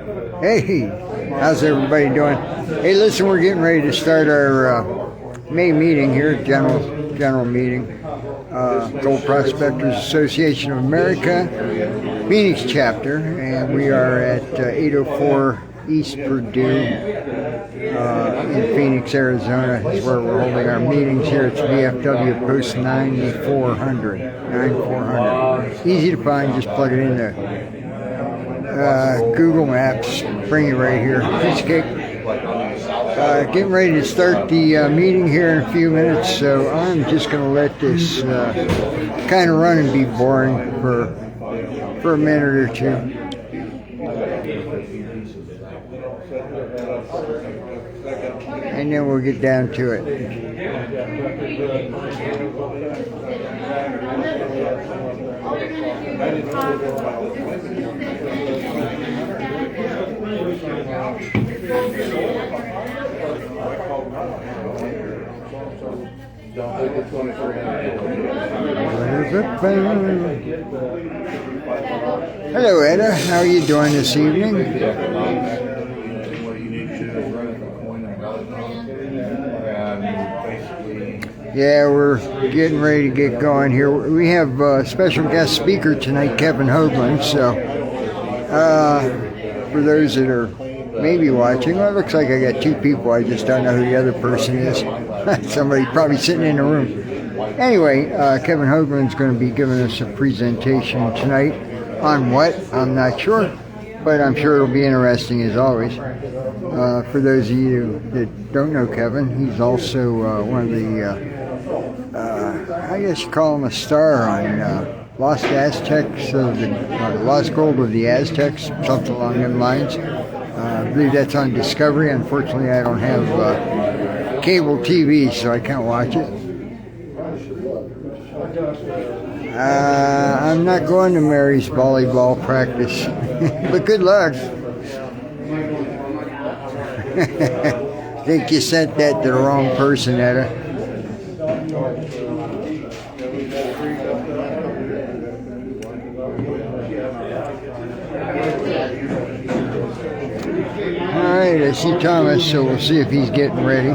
Hey, how's everybody doing? Hey, listen, we're getting ready to start our May meeting here, general meeting. Gold Prospectors Association of America, Phoenix chapter, and we are at 804 East Purdue in Phoenix, Arizona. Is where we're holding our meetings here. It's VFW Post 9400. Easy to find. Just plug it in there. Google Maps, bring you right here. Piece of cake. Getting ready to start the meeting here in a few minutes, so I'm just going to let this kind of run and be boring for a minute or two. And then we'll get down to it. Hello, Etta. How are you doing this evening? Yeah, we're getting ready to get going here. We have a special guest speaker tonight, Kevin Hoagland. So, for those that are maybe watching, well, it looks like I got two people. I just don't know who the other person is. Somebody probably sitting in the room. Anyway, Kevin Hoagland's going to be giving us a presentation tonight on what? I'm not sure, but I'm sure it'll be interesting as always. For those of you that don't know Kevin, he's also one of the, I guess you call him a star on Lost Aztecs, of the Lost Gold of the Aztecs, something along them lines. I believe that's on Discovery. Unfortunately, I don't have cable TV, so I can't watch it. I'm not going to Mary's volleyball practice, but good luck. I think you sent that to the wrong person, Etta. All right, I see Thomas, so we'll see if he's getting ready.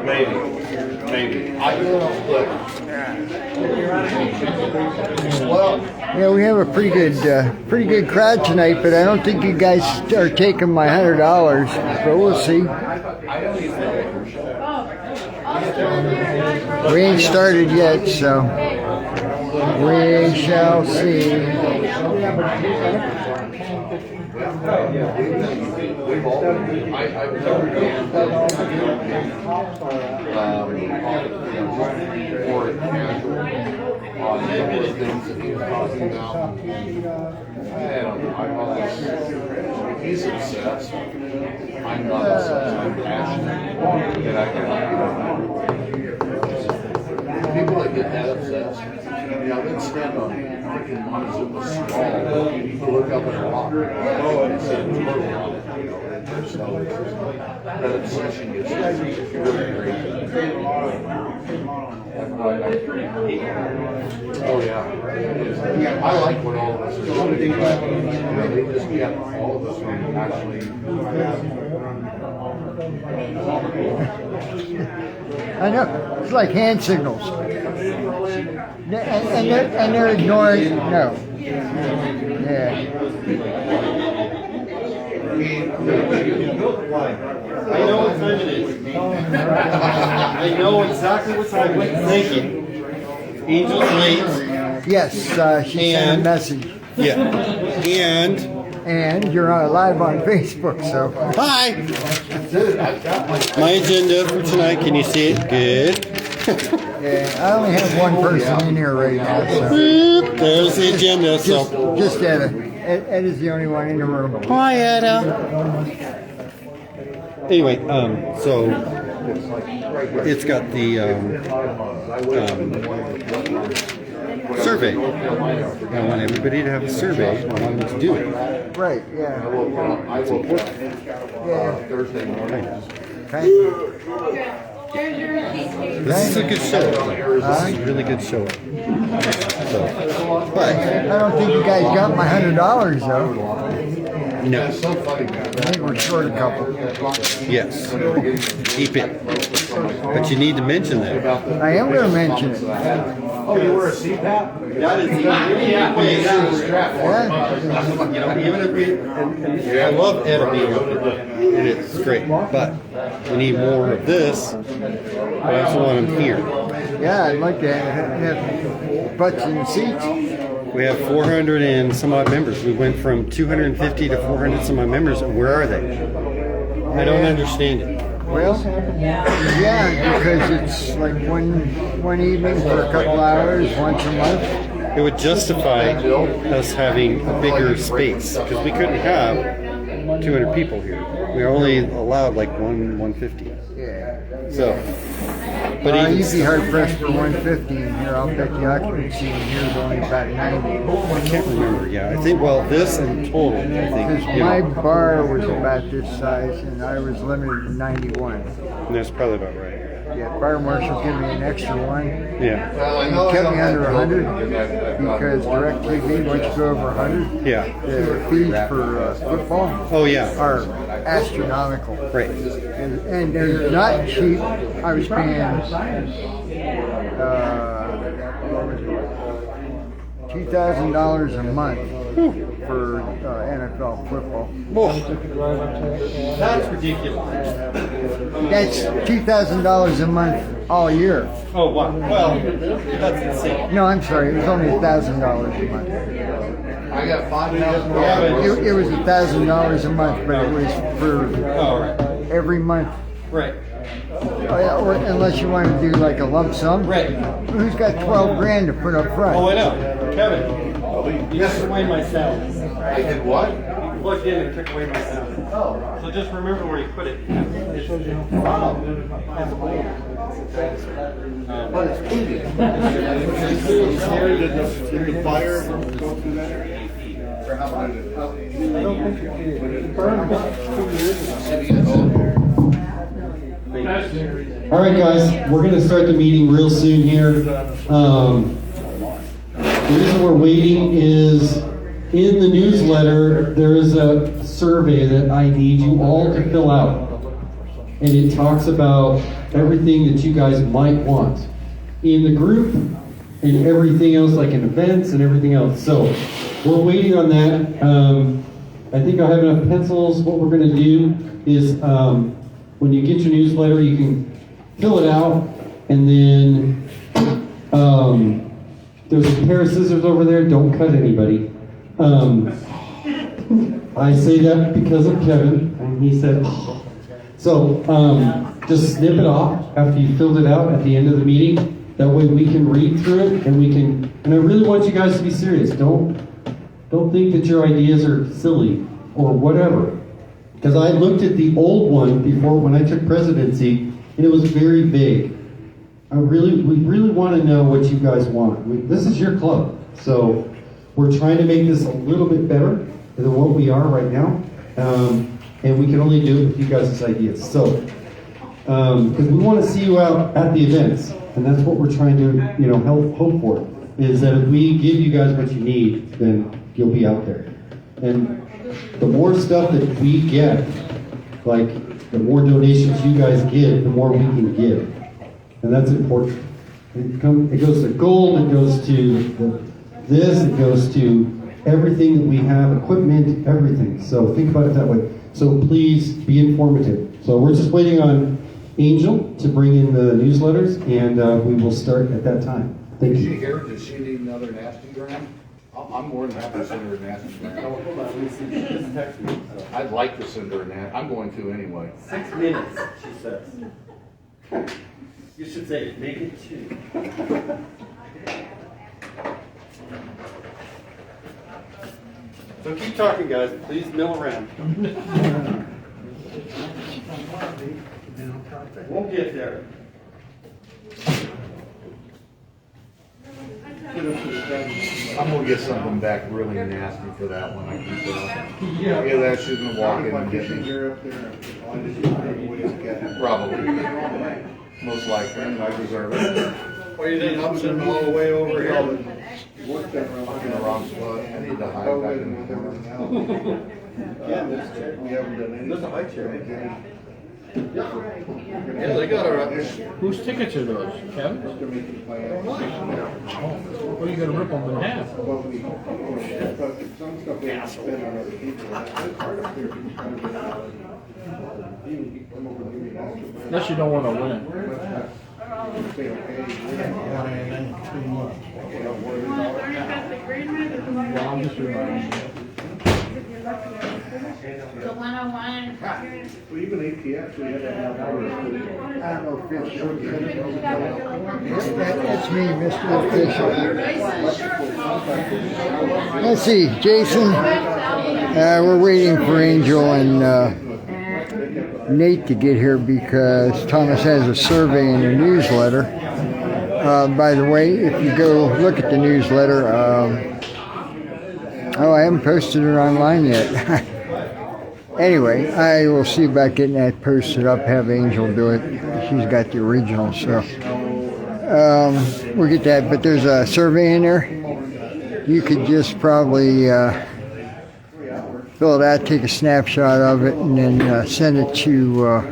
Maybe. Yeah, we have a pretty good crowd tonight, but I don't think you guys are taking my $100. But we'll see. We ain't started yet, so we shall see. He's obsessed. I'm not obsessed. I'm passionate. And I can people that get that obsessed, they'd stand on freaking Montezuma Small to look up at a rock and see a turtle on it. So that obsession gets really great. Oh yeah. I like what all of us are doing. They just get all of us actually. I know. It's like hand signals. And they're ignoring. No. Yeah. I know what time it is. I know exactly what time it is. Thank you. Angel's late. Yes, she sent a message. Yeah. And you're live on Facebook, so. Hi. My agenda for tonight. Can you see it? Good. Yeah, I only have one person in here right now. So. There's the agenda. So just Etta. Ed is the only one in the room. Hi, Etta. Anyway, so it's got the survey. I want everybody to have a survey. I want them to do it. Right, yeah. It's important. Yeah. Thursday morning. Okay. This is a good show. This is a really good show. So, I but don't think you guys got my $100 though. no, It's so funny, man. I think we're short a couple. yes, keep it. But you need to mention that. I am going to mention it. Oh, you wear a CPAP? That is the way. Yeah. You know, even if we, and I love Edible, and it's great, but we need more of this. But I also want them here. Yeah, I'd like to have butts in seats. We have 400 and some odd members. We went from 250 to 400 some odd members. And where are they? I don't understand it. Well, yeah, because it's like one evening for a couple hours, once a month. It would justify us having a bigger space because we couldn't have 200 people here. We are only allowed like 150. Yeah. So, but You'd even be hard pressed for 150 in here. I'll bet the occupancy in here is only about 90. I can't remember. Yeah, I think this in total. I Because think my bar was about this size and I was limited to 91. and that's probably about right. Yeah, fire marshal gave me an extra one. Yeah, Well, I know He kept I me don't under have 100 to go because DirecTV, once you go over 100, yeah. the fees for football Oh yeah, are astronomical. right. And they're not cheap. I was paying $2,000 a month for NFL football. Oh, that's ridiculous. That's $2,000 a month all year. Oh wow. Well, that's insane. No, I'm sorry. It was only $1,000 a month. I got $5,000. It was $1,000 a month, but it was for Oh right. every month. Right. Oh, yeah, or unless you want to do like a lump sum. Right. Who's got 12 grand to put up front? Oh, I know. Kevin, you took away my sound. I did what? You plugged in and took away my sound. Oh. So just remember where you put it. Wow. But it's easy. Did the fire go through that area? Or how about it? I don't think it did. It burned about 2 years ago. All right, guys, we're going to start the meeting real soon here. The reason we're waiting is in the newsletter, there is a survey that I need you all to fill out. And it talks about everything that you guys might want in the group and everything else, like in events and everything else. So we're waiting on that. I think I'll have enough pencils. What we're going to do is when you get your newsletter, you can fill it out, and then there's a pair of scissors over there. Don't cut anybody. I say that because of Kevin, and he said, oh. So just snip it off after you filled it out at the end of the meeting. That way we can read through it, and we can. And I really want you guys to be serious. Don't think that your ideas are silly or whatever. Because I looked at the old one before when I took presidency, and it was very vague. We really want to know what you guys want. This is your club, so we're trying to make this a little bit better than what we are right now, and we can only do it with you guys' ideas. So, because we want to see you out at the events, and that's what we're trying to, hope for. Is that if we give you guys what you need, then you'll be out there. And the more stuff that we get, like the more donations you guys give, the more we can give. And that's important. It goes to gold, it goes to this, it goes to everything that we have, equipment, everything. So think about it that way. So please be informative. So we're just waiting on Angel to bring in the newsletters, and we will start at that time. Thank Is she you. here? Does she need another nasty gram? I'm more than happy to send her a nasty gram. I'd like to send her a nasty. I'm going to anyway. 6 minutes, she says. You should say, make it 2. So keep talking, guys. Please mill around. We'll get there. I'm gonna get something back really nasty for that one. I keep it. Yeah, that she's gonna walk in and get me. Probably. Most likely. I deserve it. What do you think? I'm sitting all the way over here. I'm in the wrong spot. I need to hide back in the corner. There's a high chair. Yeah, they got a. Whose tickets are those, Kevin? Well, you gotta rip them in half. Unless you don't want to win. Well, I'm just reminding you. The 101. Well, even ATX, we had to have I don't know if it's That's me, Mr. Official. Let's see, Jason. We're waiting for Angel and Nate to get here because Thomas has a survey in the newsletter. By the way, if you go look at the newsletter, I haven't posted it online yet. Anyway, I will see about getting that posted up, have Angel do it. She's got the original, so we'll get that. But there's a survey in there. You could just probably fill it out, take a snapshot of it, and then send it to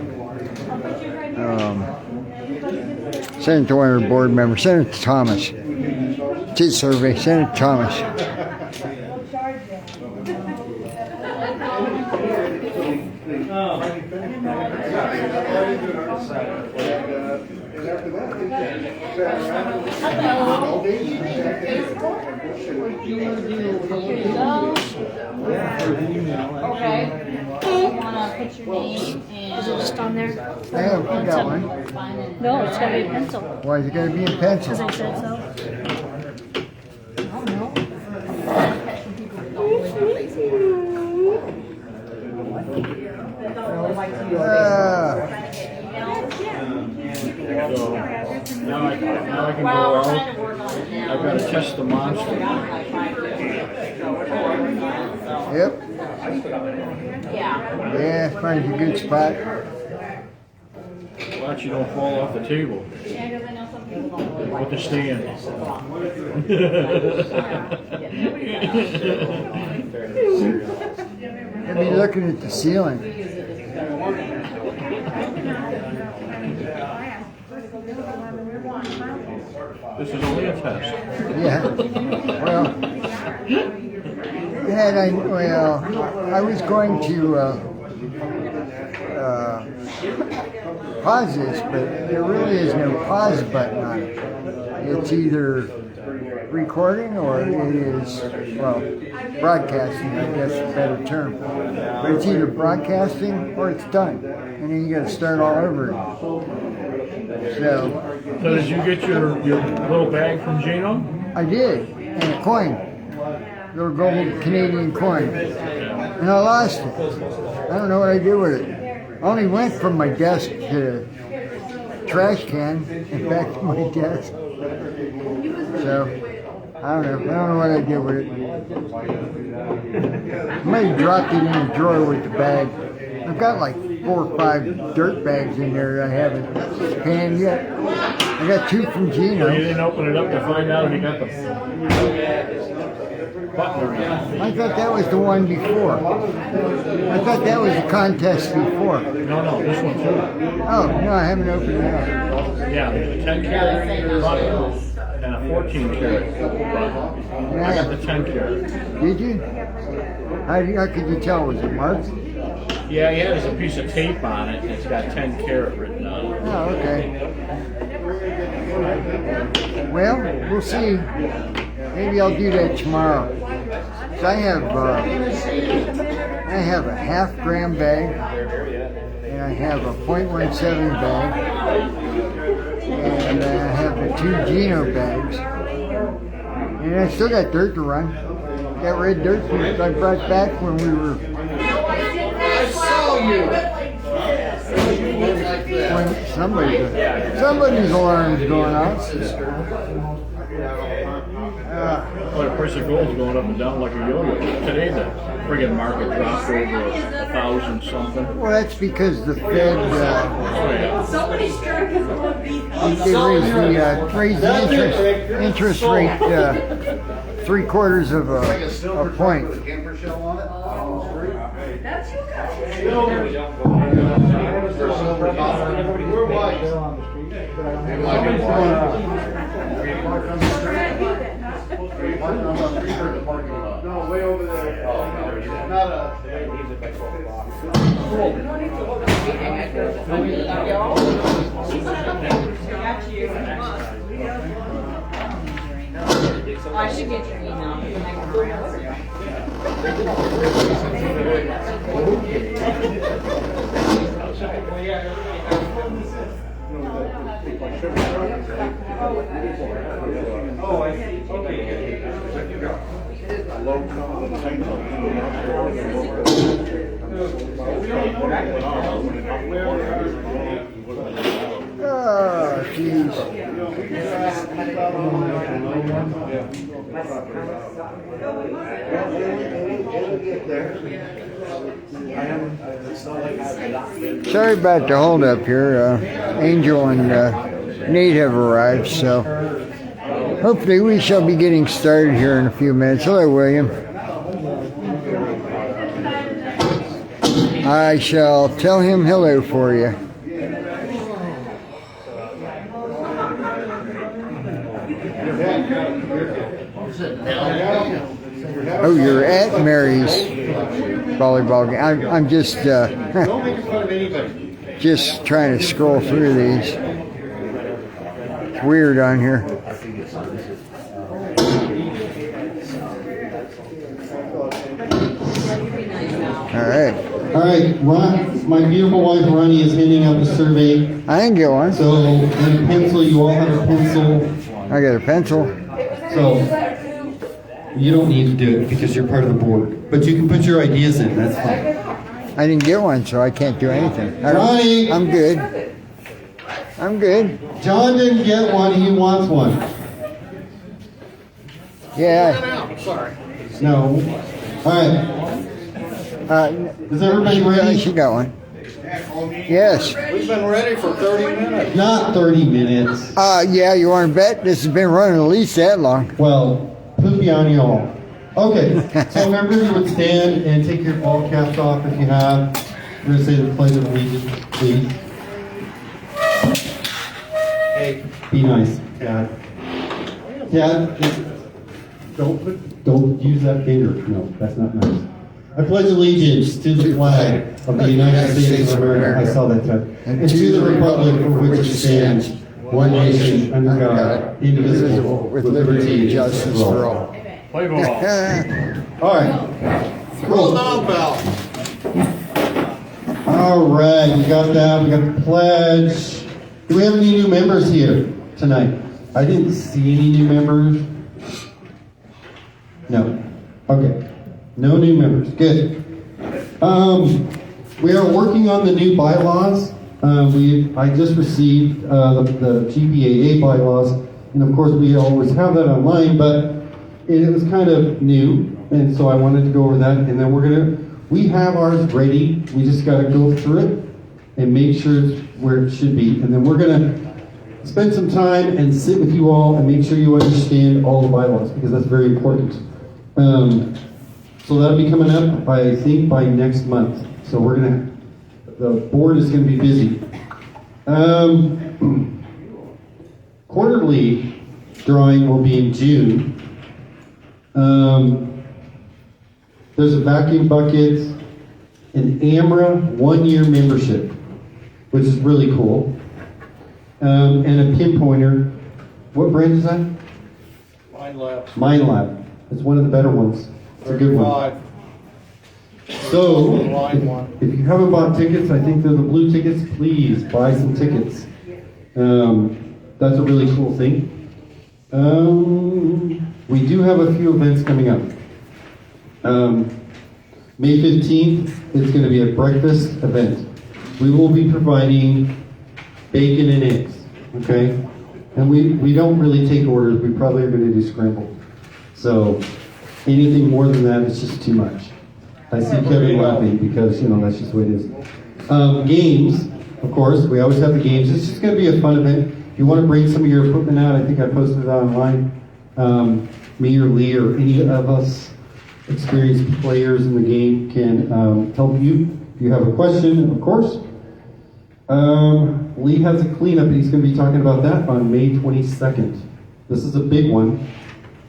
one of the board members. Send it to Thomas. It's his survey. Send it to Thomas. Okay. You wanna put your name and. Is it just on there? I got one. No, it's gotta be a pencil. Why is it going to be in pencil? Because I said so. I don't know. So now I can go out. I've got to test the monster. Yep. Yeah. Yeah, finds a good spot. Watch you don't fall off the table. Yeah, because I know some people don't really like With the stand. I'd be looking at the ceiling. This is only a test. Yeah. Well, I was going to pause this, but there really is no pause button on it. It's either recording or it is, well, broadcasting, I guess is a better term. But it's either broadcasting or it's done. And then you got to start all over again. So did you get your little bag from Gino? I did, and a coin, little gold Canadian coin, and I lost it. I don't know what I did with it. I only went from my desk to the trash can and back to my desk. So I don't know what I did with it. I might have dropped it in the drawer with the bag. I've got like 4 or 5 dirt bags in there that I haven't scanned yet. I got 2 from Gino. So you didn't open it up to find out if you got the button or not? I thought that was the one before. I thought that was the contest before. No, this one too. Oh, no, I haven't opened it up. Yeah, there's a 10 carat button and a 14 carat button. I got the 10 carat. Did you? How could you tell? Was it marked? Yeah, there's a piece of tape on it and it's got 10 carat written on it. Oh, okay. Well, we'll see. Maybe I'll do that tomorrow. So I have a half-gram bag, and I have a .17 bag, and I have the 2 Gino bags, and I still got dirt to run. That red dirt that I brought back when we were. I saw you. When somebody's alarm's going off. Well, the price of gold is going up and down like a yo-yo. Today, the friggin' market dropped over 1,000 something. Well, that's because the Fed, Oh, yeah. Somebody's drinking more beef. they raised the interest rate 3/4 of a point. With a camper shell on it, on the street. That's you guys. For a silver dollar. We're white. It might be white. Parked on the street. Parked on the street or the parking lot? No, way over there. Oh, no. Not a. I should get your email. Oh, I see. Okay. Low come and tight Oh, jeez. Sorry about the hold up here. Angel and Nate have arrived, so hopefully we shall be getting started here in a few minutes. Hello, William. I shall tell him hello for you. Oh, you're at Mary's volleyball game. I'm just just trying to scroll through these. It's weird on here. All right. All right, Ron, my beautiful wife Ronnie is handing out the survey. I didn't get one. So, in a pencil, you all have a pencil. I got a pencil. So, you don't need to do it because you're part of the board. But you can put your ideas in, that's fine. I didn't get one, so I can't do anything. Ronnie! I'm good. I'm good. John didn't get one, he wants one. Yeah. No. All right. Is everybody ready? She got one. Yes. We've been ready for 30 minutes. Not 30 minutes. Yeah, you want to bet? This has been running at least that long. Well, poopy on you all. Okay, so remember you would stand and take your ball caps off if you have. We're going to say the Pledge of Allegiance, please. Hey, be nice, Dad. Dad, don't use that finger. No, that's not nice. I pledge allegiance to the flag of the United States of America. I saw that time. And to the republic for which it stands, one nation under God, indivisible, with liberty and justice for all. Play ball. All right. Roll down, pal. All right, we got that. We got the pledge. Do we have any new members here tonight? I didn't see any new members. No. Okay. No new members. Good. We are working on the new bylaws. I just received the GPAP bylaws, and of course we always have that online, but it was kind of new, and so I wanted to go over that, and then we have ours ready. We just got to go through it and make sure it's where it should be, and then we're going to spend some time and sit with you all and make sure you understand all the bylaws, because that's very important. So that'll be coming up, I think, by next month. So the board is going to be busy. Quarterly drawing will be in June. There's a vacuum bucket, an AMRA 1-year membership, which is really cool, and a pinpointer. What brand is that? Mind Lab. It's one of the better ones. It's a good one. So, if you haven't bought tickets, I think they're the blue tickets, please buy some tickets. That's a really cool thing. We do have a few events coming up. May 15th, it's going to be a breakfast event. We will be providing bacon and eggs, okay? And we don't really take orders. We probably are going to do scrambled. So anything more than that is just too much. I see Kevin laughing because, that's just the way it is. Games, of course, we always have the games. It's just going to be a fun event. If you want to bring some of your equipment out, I think I posted it online. Me or Lee or any of us experienced players in the game can help you. If you have a question, of course. Lee has a cleanup, and he's going to be talking about that on May 22nd. This is a big one,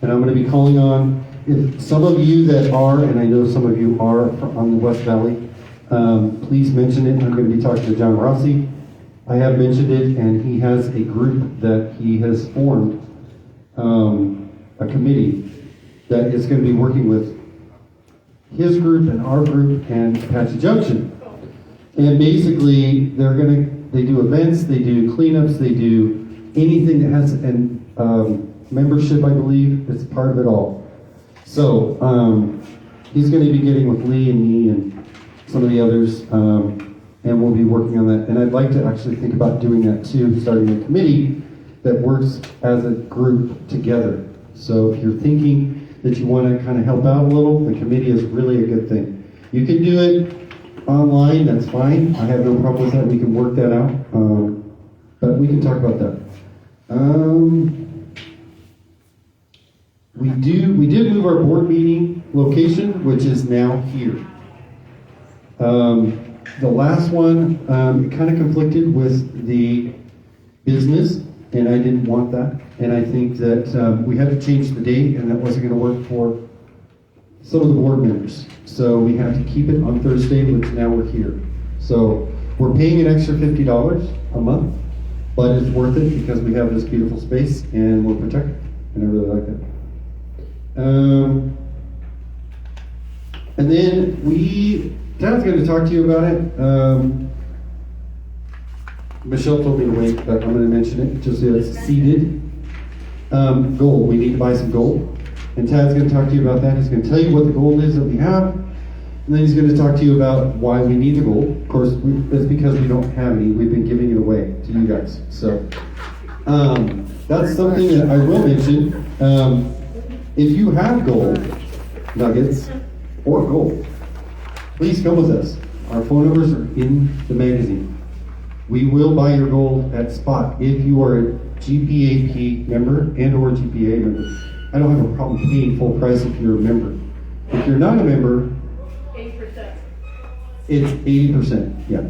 and I'm going to be calling on, if some of you that are, and I know some of you are on the West Valley, please mention it. I'm going to be talking to John Rossi. I have mentioned it, and he has a group that he has formed, a committee that is going to be working with his group and our group and Apache Junction. And basically, they do events, they do cleanups, they do anything that has membership, I believe. It's part of it all. So he's going to be getting with Lee and me and some of the others, and we'll be working on that. And I'd like to actually think about doing that too, starting a committee that works as a group together. So if you're thinking that you want to kind of help out a little, the committee is really a good thing. You can do it online, that's fine. I have no problem with that. We can work that out. But we can talk about that. We did move our board meeting location, which is now here. The last one, it kind of conflicted with the business, and I didn't want that. And I think that we had to change the date, and that wasn't going to work for some of the board members. So we have to keep it on Thursday, which now we're here. So we're paying an extra $50 a month, but it's worth it because we have this beautiful space and we're protected. And I really like that. And then Dad's going to talk to you about it. Michelle told me to wait, but I'm going to mention it just so it's seeded. Gold. We need to buy some gold. And Tad's going to talk to you about that. He's going to tell you what the gold is that we have. And then he's going to talk to you about why we need the gold. Of course, it's because we don't have any. We've been giving it away to you guys. So that's something that I will mention. If you have gold nuggets or gold, please come with us. Our phone numbers are in the magazine. We will buy your gold at spot if you are a GPAP member and or GPA member. I don't have a problem paying full price if you're a member. If you're not a member, 8%. it's 80%. Yeah.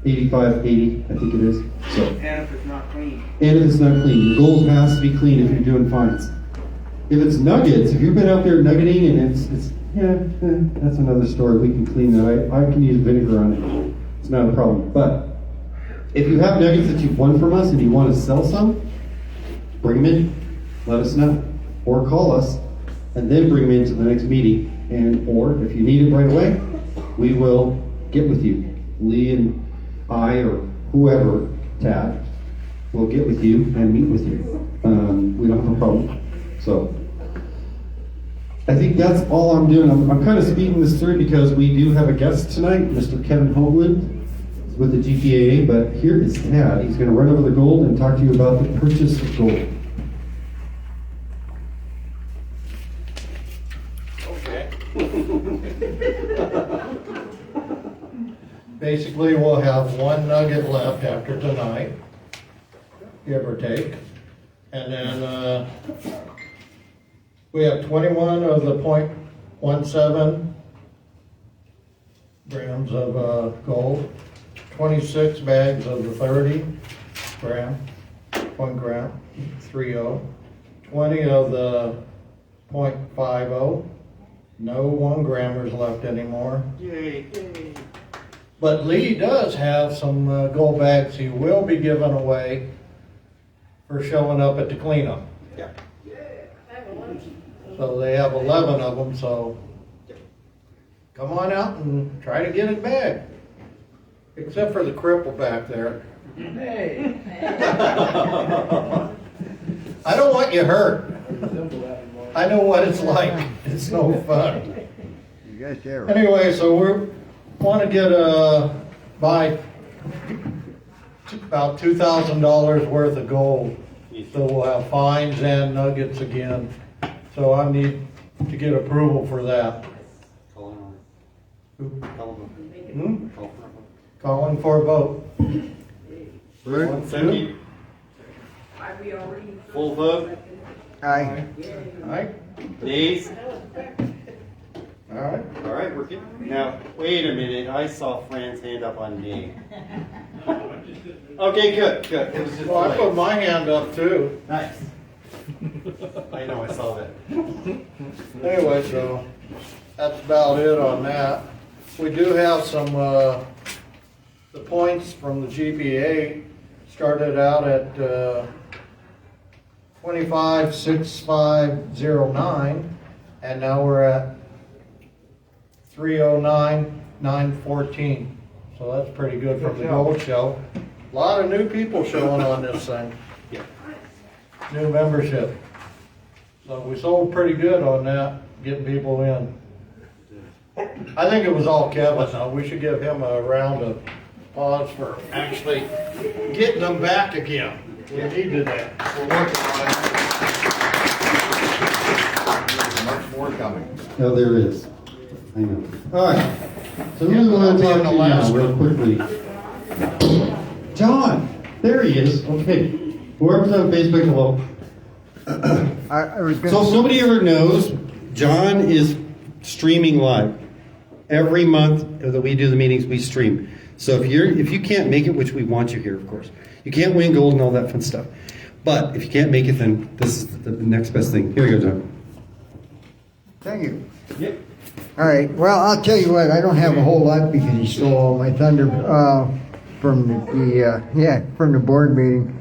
85, 80, I think it is. So. And if it's not clean. And if it's not clean. Your gold has to be clean if you're doing fines. If it's nuggets, if you've been out there nuggeting and that's another story. We can clean that. I can use vinegar on it. It's not a problem. But if you have nuggets that you've won from us and you want to sell some, bring them in. Let us know. Or call us and then bring them into the next meeting. Or if you need it right away, we will get with you. Lee and I or whoever, Tad, will get with you and meet with you. We don't have a problem. So I think that's all I'm doing. I'm kind of speeding this through because we do have a guest tonight, Mr. Kevin Hoagland with the GPAA, but here is Tad. He's going to run over the gold and talk to you about the purchase of gold. Okay. Basically, we'll have one nugget left after tonight, give or take. And then we have 21 of the 0.17 grams of gold, 26 bags of the 30 gram, 1 gram, 3.0, 20 of the 0.50, no 1 grammers left anymore. Yay. But Lee does have some gold bags he will be giving away for showing up at the cleanup. Yeah. So they have 11 of them, so come on out and try to get it back. Except for the cripple back there. Hey. I don't want you hurt. I know what it's like. It's no fun. You got that right. Anyway, so we want to get buy about $2,000 worth of gold. So we'll have fines and nuggets again. So I need to get approval for that. Calling for a vote. One second. Full vote. Aye. Alright, Nays. alright. All right, we're good. Now, wait a minute. I saw Fran's hand up on nay. Okay, good. It was just Well, I delayed. put my hand up too. Nice. I know, I saw that. Anyway, so that's about it on that. We do have some, the points from the GPA started out at 25,6509, and now we're at 309,914. So that's pretty good from the gold show. A lot of new people showing on this thing. New membership. So we sold pretty good on that, getting people in. I think it was all Kevin, though. We should give him a round of applause for actually getting them back again. We needed that. We're working on it. There's much more coming. No, there is. I know. All right. So who do we want to talk to now, real quickly? John. There he is. Okay. Whoever's on Facebook, hello. I was So gonna, if nobody ever knows, John is streaming live. Every month that we do the meetings, we stream. So if you can't make it, which we want you here, of course, you can't win gold and all that fun stuff. But if you can't make it, then this is the next best thing. Here you go, John. thank you. Yep. All right, well, I'll tell you what, I don't have a whole lot because he stole all my thunder from the board meeting.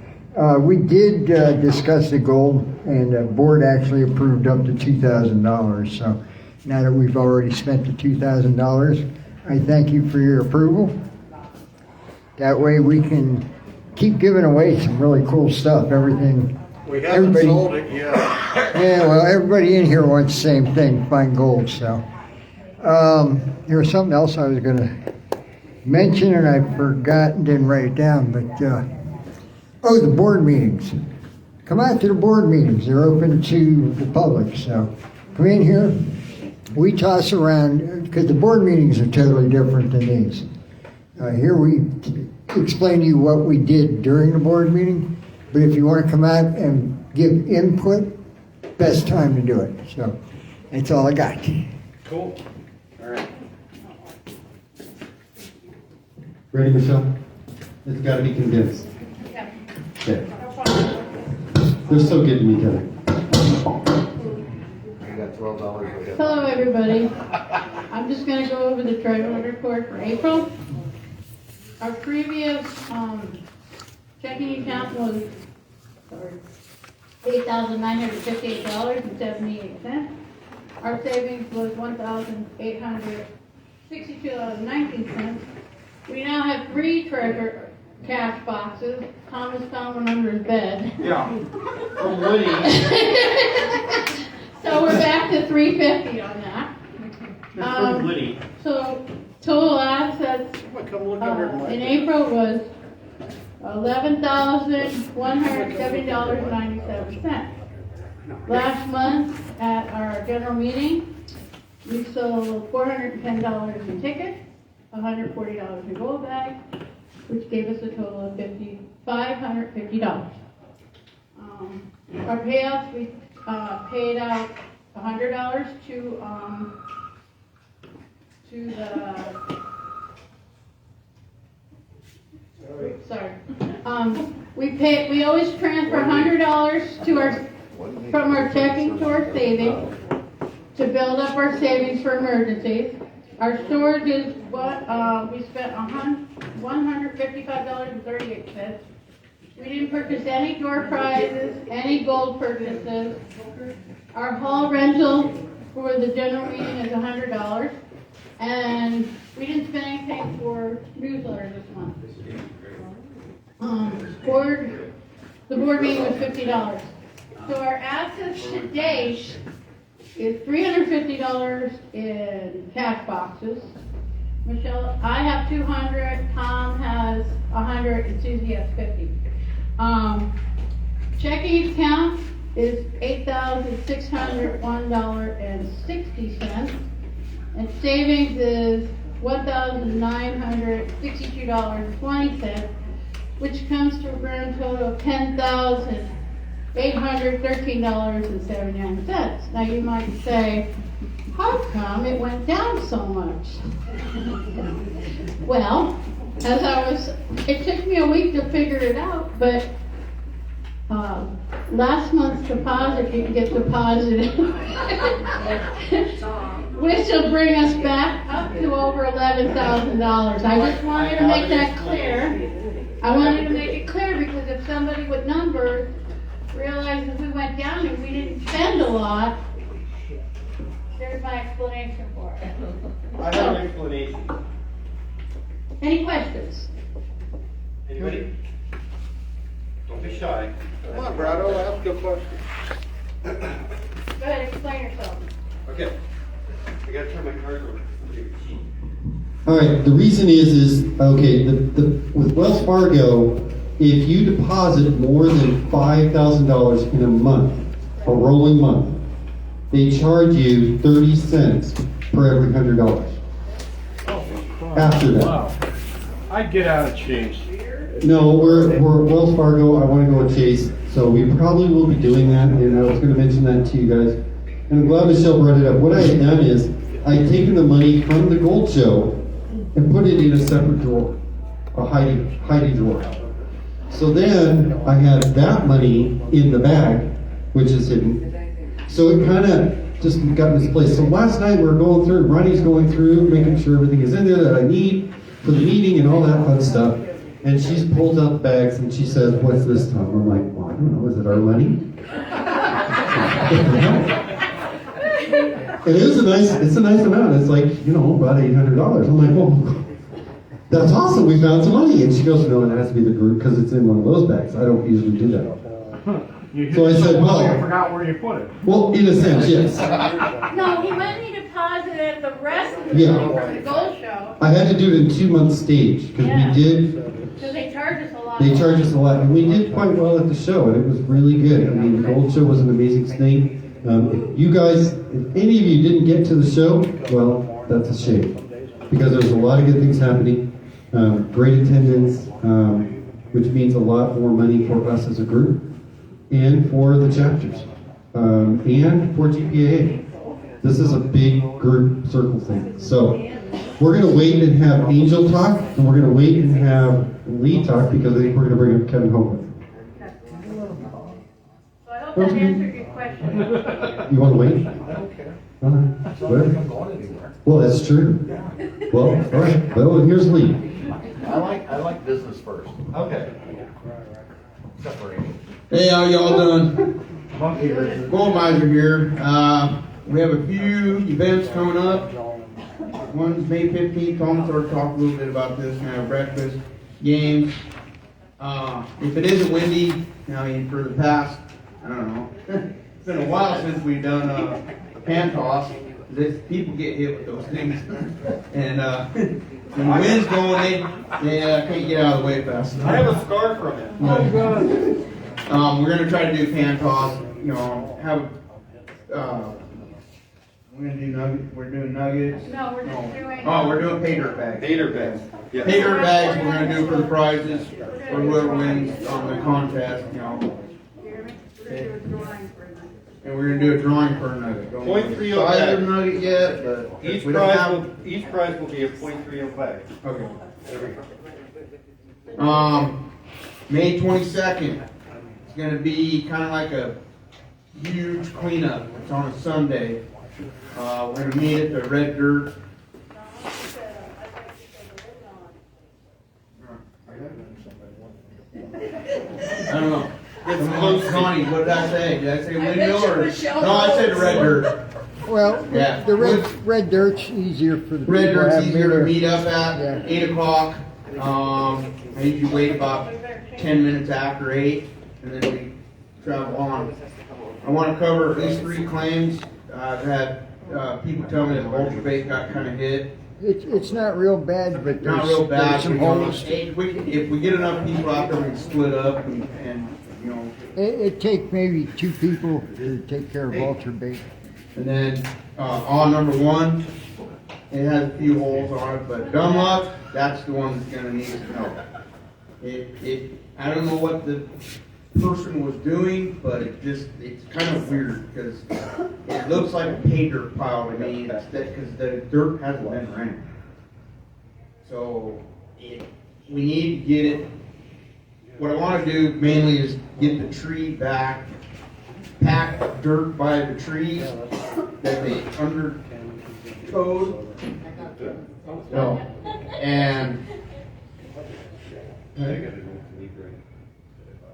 We did discuss the goal, and the board actually approved up to $2,000. So now that we've already spent the $2,000, I thank you for your approval. That way we can keep giving away some really cool stuff. Everything. We haven't sold it yet. Yeah, well, everybody in here wants the same thing, find gold. So there was something else I was going to mention, and I forgot and didn't write it down. But the board meetings. Come out to the board meetings. They're open to the public. So come in here. We toss around, because the board meetings are totally different than these. Here we explain to you what we did during the board meeting. But if you want to come out and give input, best time to do it. So that's all I got. Cool. All right. Ready, Michelle? It's got to be condensed. Okay. They're so good to me, Kevin. You got $12. Hello, everybody. I'm just going to go over the treasurer's report for April. Our previous checking account was $8,958.78. Our savings was $1,862.19. We now have 3 treasure cash boxes. Thomas found one under his bed. Yeah. From Woody. So we're back to $350 on that. From Woody. So total assets Come look under my. in April was $11,170.97. Last month at our general meeting, we sold $410 in tickets, $140 in gold bag, which gave us a total of $550. Our payouts, we paid out $100 to the we always transfer $100 to from our checking to our savings to build up our savings for emergencies. Our storage is what we spent $155.38. We didn't purchase any door prizes, any gold purchases. Our hall rental for the general meeting is $100. And we didn't spend anything for newsletters this month. The board meeting was $50. So our assets to date is $350 in cash boxes. Michelle, I have 200, Tom has 100, and Susie has 50. Checking account is $8,601.60, and savings is $1,962.20, which comes to a grand total of $10,813.79. Now you might say, how come it went down so much? Well, it took me a week to figure it out, but last month's deposit didn't get deposited, which will bring us back up to over $11,000. I just wanted to make that clear. I wanted to make it clear because if somebody with numbers realizes we went down and we didn't spend a lot, there's my explanation for it. I have an explanation. Any questions? Anybody? Don't be shy. Come on, Brado, ask a question. Go ahead, explain yourself. Okay. I gotta turn my card over. All right, the reason is okay, with Wells Fargo, if you deposit more than $5,000 in a month, a rolling month, they charge you 30 cents per every $100. After that. Wow. I'd get out of Chase. No, we're Wells Fargo. I want to go with Chase, so we probably will be doing that. And I was going to mention that to you guys. And I'm glad Michelle brought it up. What I had done is I had taken the money from the gold show and put it in a separate drawer, a hiding drawer. So then I had that money in the bag, which is hidden. So it kind of just got misplaced. So last night we were going through, Ronnie's going through, making sure everything is in there that I need for the meeting and all that fun stuff. And she's pulled out the bags and she says, "What's this, Tom?" I'm like, "Well, I don't know. Is it our money?" And it's a nice amount. It's like, about $800. I'm like, "Well, that's awesome. We found some money." And she goes, "No, it has to be the group because it's in one of those bags. I don't usually do that." So I said, "Well, I forgot where you put it." Well, in a sense, yes. No, he let me deposit the rest of the Yeah. money from the gold show, I had to do it in 2 month stage because Yeah. because they charge us a lot. They charge us a lot, and we did quite well at the show, and it was really good. I mean, the gold show was an amazing thing. If any of you didn't get to the show, well, that's a shame because there's a lot of good things happening. Great attendance, which means a lot more money for us as a group and for the chapters and for GPAA. This is a big group circle thing. So we're going to wait and have Angel talk, and we're going to wait and have Lee talk because I think we're going to bring up Kevin Hoagland. So I hope that answered your question. You want to wait? Whatever. Well, that's true. Well, all right. Well, here's Lee. I like business first. Okay. Separating. Hey, how y'all doing? Monkey business. Gold Miser here. We have a few events coming up. One's May 15th. Tom started talking a little bit about this. We're gonna have breakfast, games. If it isn't windy, for the past, I don't know, it's been a while since we've done a pan toss. People get hit with those things, and when the wind's going, they can't get out of the way fast enough. I have a scar from it. We're gonna try to do pan toss. We're gonna do nuggets. We're doing nuggets. No, we're just doing. Oh, we're doing pay dirt bags. Hater bags. Yeah. Pay dirt bags. We're gonna do for the prizes for whoever wins on the contest. And we're gonna do a drawing per nugget. Don't know the 0.30 size bag. of the nugget yet, but Each we don't prize have. each prize will be a .30 bag. Okay. May 22nd. It's gonna be kind of like a huge cleanup. It's on a Sunday. We're gonna meet at the Red Dirt. I don't know. It's close. Connie, what did I say? Did I say windmill or? No, I said Red Dirt. Well, Yeah. the red dirt's easier for the people. Red Dirt's having easier to their- meet up at, Yeah. 8 o'clock. I usually wait about 10 minutes after 8, and then we travel on. I want to cover at least 3 claims. I've had people tell me that the vulture bait got kind of hit. It's not real bad, but Not real bad. there's some holes. If we get enough people out there, we can split up and It'd take maybe 2 people to take care of vulture bait. And then, on number 1, it has a few holes on it, but dumb luck, that's the one that's gonna need some help. I don't know what the person was doing, but it's kind of weird, because it looks like a pay dirt pile to me, because the dirt hasn't been ran. So, we need to get it, what I wanna do mainly is get the tree back, pack dirt by the trees that they undertowed. No, and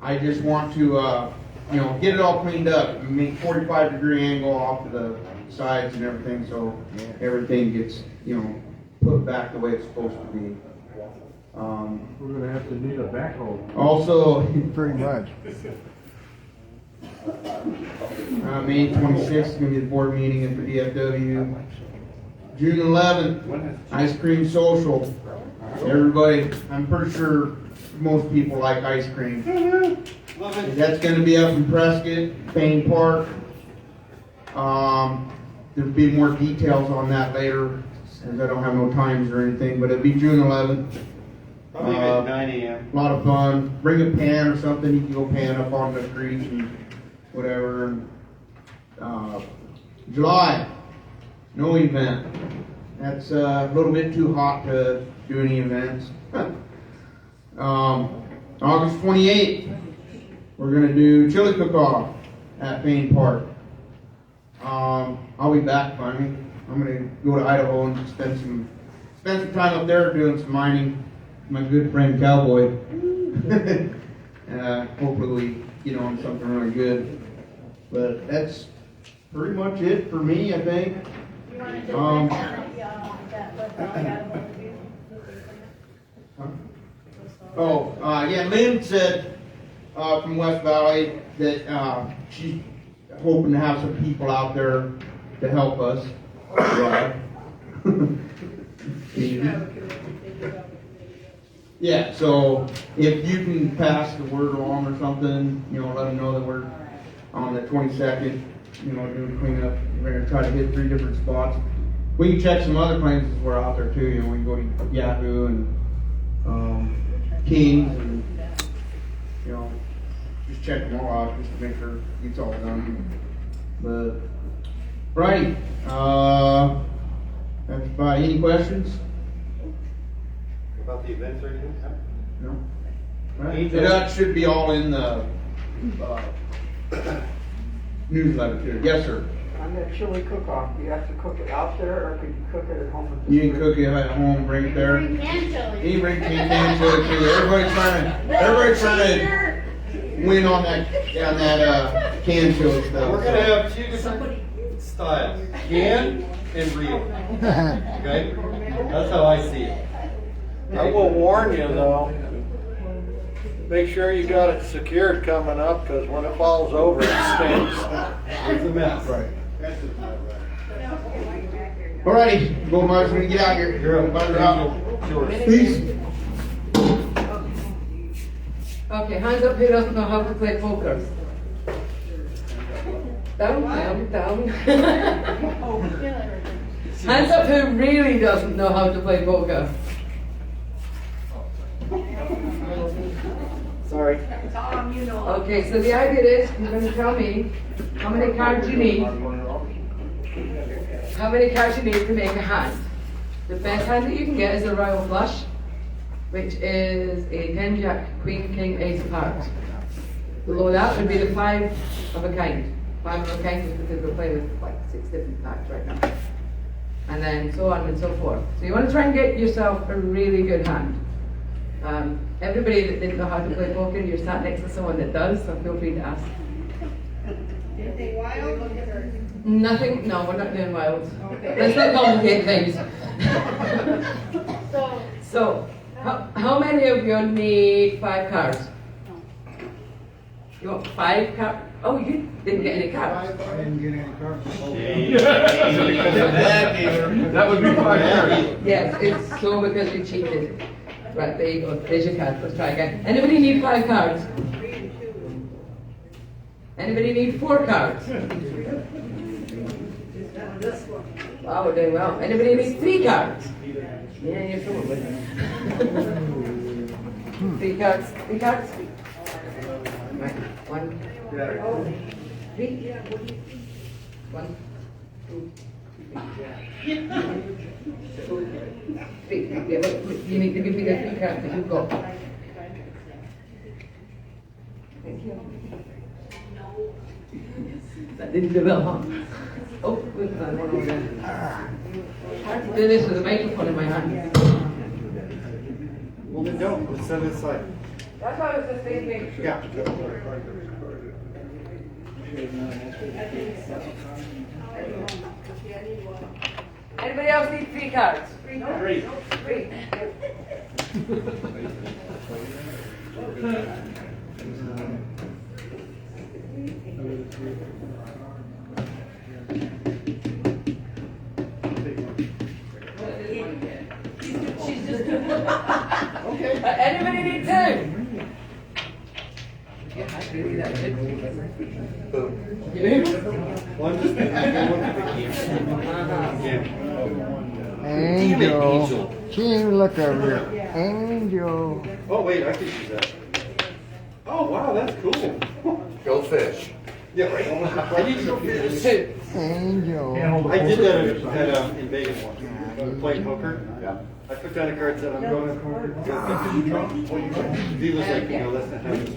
I just want to, get it all cleaned up, make 45-degree angle off of the sides and everything, so everything gets, put back the way it's supposed to be. We're gonna have to need a backhoe. Also, Pretty much. May 26th is gonna be the board meeting at the DFW. June 11th, ice cream social. Everybody, I'm pretty sure most people like ice cream. That's gonna be up in Prescott, Payne Park. There'll be more details on that later, as I don't have no times or anything, but it'll be June 11th. Probably at 9 a.m. A lot of fun. Bring a pan or something. You can go pan up on the creek and whatever. And, July, no event. That's a little bit too hot to do any events. August 28th, we're gonna do chili cook-off at Payne Park. I'll be back finally. I'm gonna go to Idaho and spend some time up there doing some mining. My good friend Cowboy. Hopefully we get on something really good. But that's pretty much it for me, I think. You want to just write down that list all you gotta do? Lynn said from West Valley that she's hoping to have some people out there to help us. Yeah, so if you can pass the word along or something, let them know that we're on the 22nd, doing cleanup. We're gonna try to hit 3 different spots. We can check some other places we're out there too, we can go to Yahoo and Kings and, just check them all out just to make sure it's all done. But, right, that's about any questions? About the events or anything? No. Right. That should be all in the newsletter too. Yes, sir. On that chili cook-off, do you have to cook it out there, or could you cook it at home? You can cook it at home, bring it there. Bring can chili. You bring can chili too. Everybody's trying to win on that can chili stuff. We're gonna have 2 different styles, can and real. Okay? That's how I see it. I will warn you though, make sure you got it secured coming up, because when it falls over, it stinks. It's a mess. Right. Alrighty, go March when you get out here. You're up. Peace. Okay, hands up who doesn't know how to play poker. Down. Hands up who really doesn't know how to play poker. Sorry. Okay, so the idea is you're going to tell me how many cards you need. How many cards you need to make a hand. The best hand that you can get is a royal flush, which is a 10 jack, queen, king, ace of hearts. Below that would be the 5 of a kind. 5 of a kind is because we're playing with like 6 different packs right now. And then so on and so forth. So you want to try and get yourself a really good hand. Everybody that didn't know how to play poker, you're sat next to someone that does, so feel free to ask. Anything wild? Nothing, no, we're not doing wilds. Let's not complicate things. So, how many of you need 5 cards? You want 5 cards? Oh, you didn't get any cards. I didn't get any cards. That would be 5 cards. Yes, it's so because you cheated. Right, there you go. There's your card. Let's try again. Anybody need 5 cards? Anybody need 4 cards? Wow, we're doing well. Anybody need 3 cards? Yeah, you're probably. 3 cards. 3 cards. Right. 1, 3. 1, 2, 3. Yeah, but you need to give me the 3 cards that you've got. Thank you. That didn't go well, huh? Oh, wait, one over there. Hard to do this with a microphone in my hand. Well, then don't. Let's set it aside. That's why I was just thinking. Yeah. Anybody else need 3 cards? 3. She's just okay. Anybody need 2? Yeah, I agree that should be. One just Angel. She didn't even look over here. Angel. Oh, wait, I can use that. Oh, wow, that's cool. Go fish. Yeah, right. I need to go fish. Angel. I did that in Vegas once. Playing poker. Yeah. I took down a card said I'm going to poker. He was like, you know, that's not how this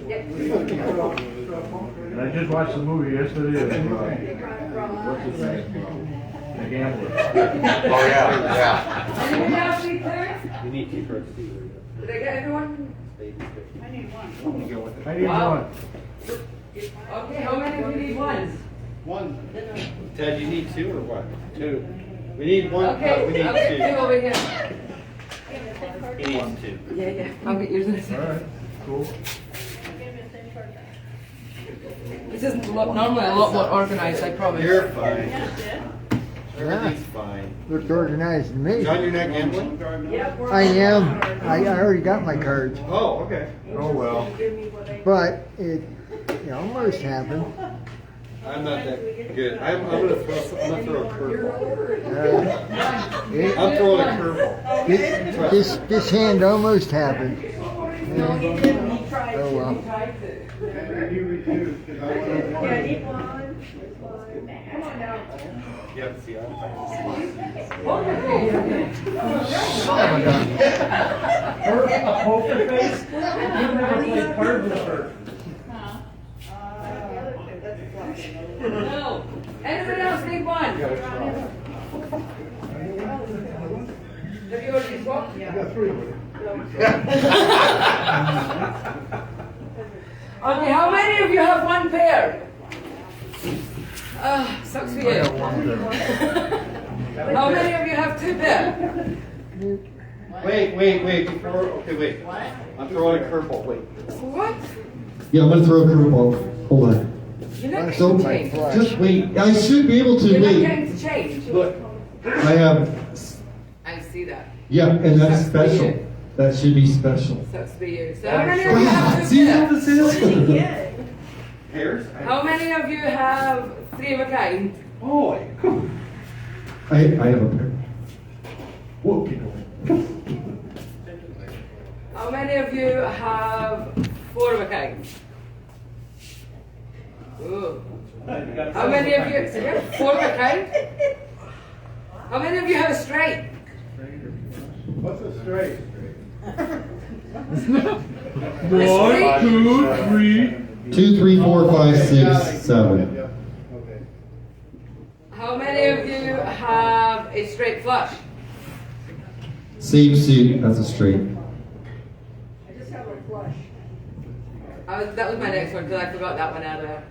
And I just watched the movie yesterday of, what's his name? The Gambler. Oh, yeah. Anybody else need 2? You need 2 cards too. Did I get everyone? I need one. Okay, how many of you need 1s? 1. Ted, you need 2 or what? 2. We need 1. Okay, We need I'll get 2 over here. 2. He needs 2. Yeah. I'll get yours in a second. All right, cool. This is normally a lot more organized, I promise. You're fine. Everything's fine. Looks organized to me. John, you're not gambling? I am. I already got my cards. Oh, okay. Oh, well. But it almost happened. I'm not that good. I'm gonna throw a curveball. I'm throwing a curveball. This hand almost happened. Oh well. Yeah, see, A poker face? You've never played cards before. No. Anybody else need 1? Have you already swapped? I got 3 of Okay, how many of you have 1 pair? Sucks for you. How many of you have 2 pair? Wait. Wait. I'm throwing a curveball. Wait. What? Yeah, I'm gonna throw a curveball. Hold on. You're not So, getting to change. just wait. I should be able to You're not wait. getting to change. Look. I have. I see that. Yeah, and that's special. That should be special. Sucks for you. So how many of you have 2 See how pairs? this is? Pairs? How many of you have 3 of a kind? Boy. I have a pair. Whoa. How many of you have 4 of a kind? Ooh. How many of you have 4 of a kind? How many of you have a straight? What's a straight? 1, 2, 3. 2, 3, 4, 5, 6, 7. Okay. How many of you have a straight flush? Same suit. That's a straight. That was my next one because I forgot that one out there.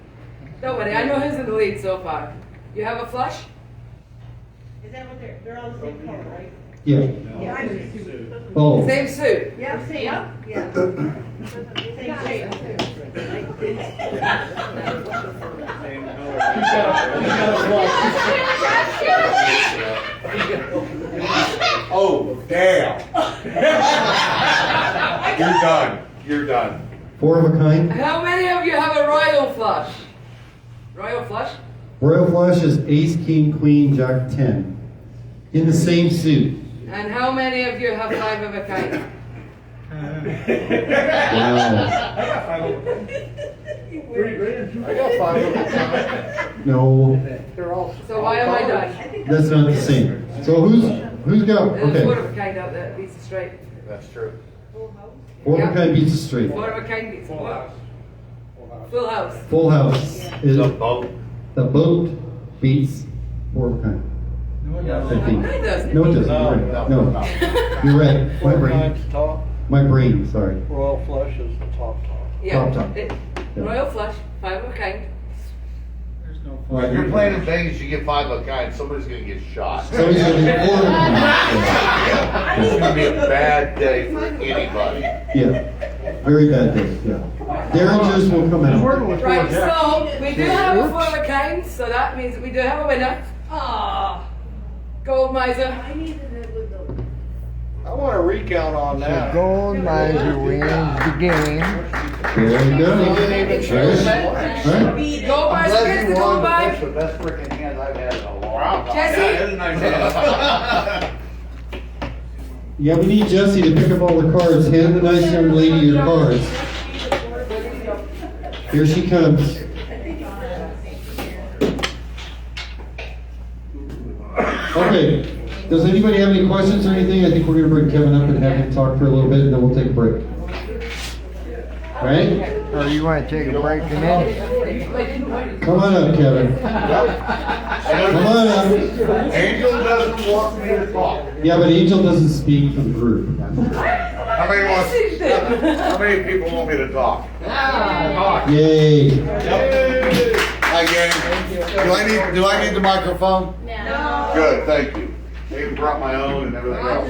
Don't worry, I know who's in the lead so far. You have a flush? Is that what they're all the same color, right? Yeah. Yeah. Oh. Same suit. Yeah, same, yeah. Same shape. Oh, damn. You're done. You're done. 4 of a kind. How many of you have a royal flush? Royal flush? Royal flush is ace, king, queen, jack, 10. In the same suit. And how many of you have 5 of a kind? Wow. I got 5 of them. No, They're all. So why am I done? that's not the same. So who's got, There's 4 okay. of a kind out there that beats the straight. That's true. Four of a kind beats a straight. 4 of a kind beats the what? Full house. Full house is, The boat. the boat beats 4 of a kind. I think. No, it doesn't. No, it doesn't. You're right. No, you're right. My brain. top, My brain. Sorry. royal flush is the top. Yeah. Top. Royal flush, 5 of a kind. All right, If you're playing in Vegas, you get 5 of a kind, somebody's gonna get shot. So he's gonna be 4 of a kind. This is gonna be a bad day for anybody. Yeah. Very bad day. Yeah. Derringers will come out. Right, so we do have a 4 of a kind, so that means that we do have a winner. Ah, gold miser. I want a recount on So that. gold miser wins the game. There you go. All right. Gold I'm miser glad gets you the won, gold but bar. that's the best freaking hand I've had in a long time. Jesse? Yeah, we need Jesse to pick up all the cards. Hand the nice young lady your cards. Here she comes. Okay. Does anybody have any questions or anything? I think we're going to bring Kevin up and have him talk for a little bit, and then we'll take a break. All right? Or you want to take a break and then? Come on up, Kevin. Come on up. Angel doesn't want me to talk. Yeah, but Angel doesn't speak for the group. How many people want me to talk? Yay. Hi, gang. Do I need the microphone? No. Good, thank you. I even brought my own and everything else.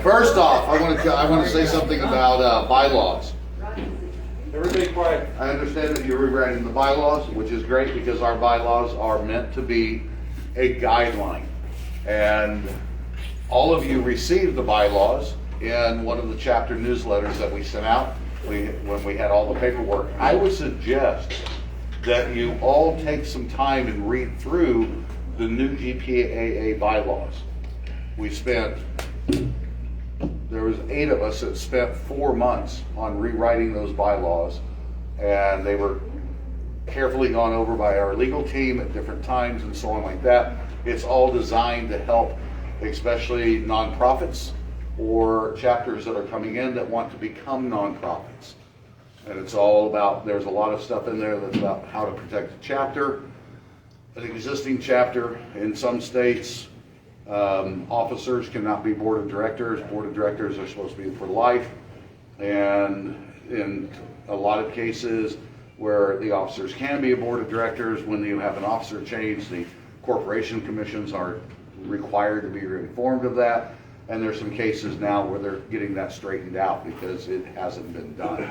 First off, I want to say something about bylaws. Everybody quiet. I understand that you're rewriting the bylaws, which is great because our bylaws are meant to be a guideline. And all of you received the bylaws in one of the chapter newsletters that we sent out when we had all the paperwork. I would suggest that you all take some time and read through the new GPAA bylaws. There was 8 of us that spent 4 months on rewriting those bylaws, and they were carefully gone over by our legal team at different times and so on like that. It's all designed to help, especially nonprofits or chapters that are coming in that want to become nonprofits. And it's all about, there's a lot of stuff in there that's about how to protect a chapter, an existing chapter. In some states, officers cannot be board of directors. Board of directors are supposed to be for life. And in a lot of cases where the officers can be a board of directors, when you have an officer change, the corporation commissions are required to be informed of that. And there's some cases now where they're getting that straightened out because it hasn't been done.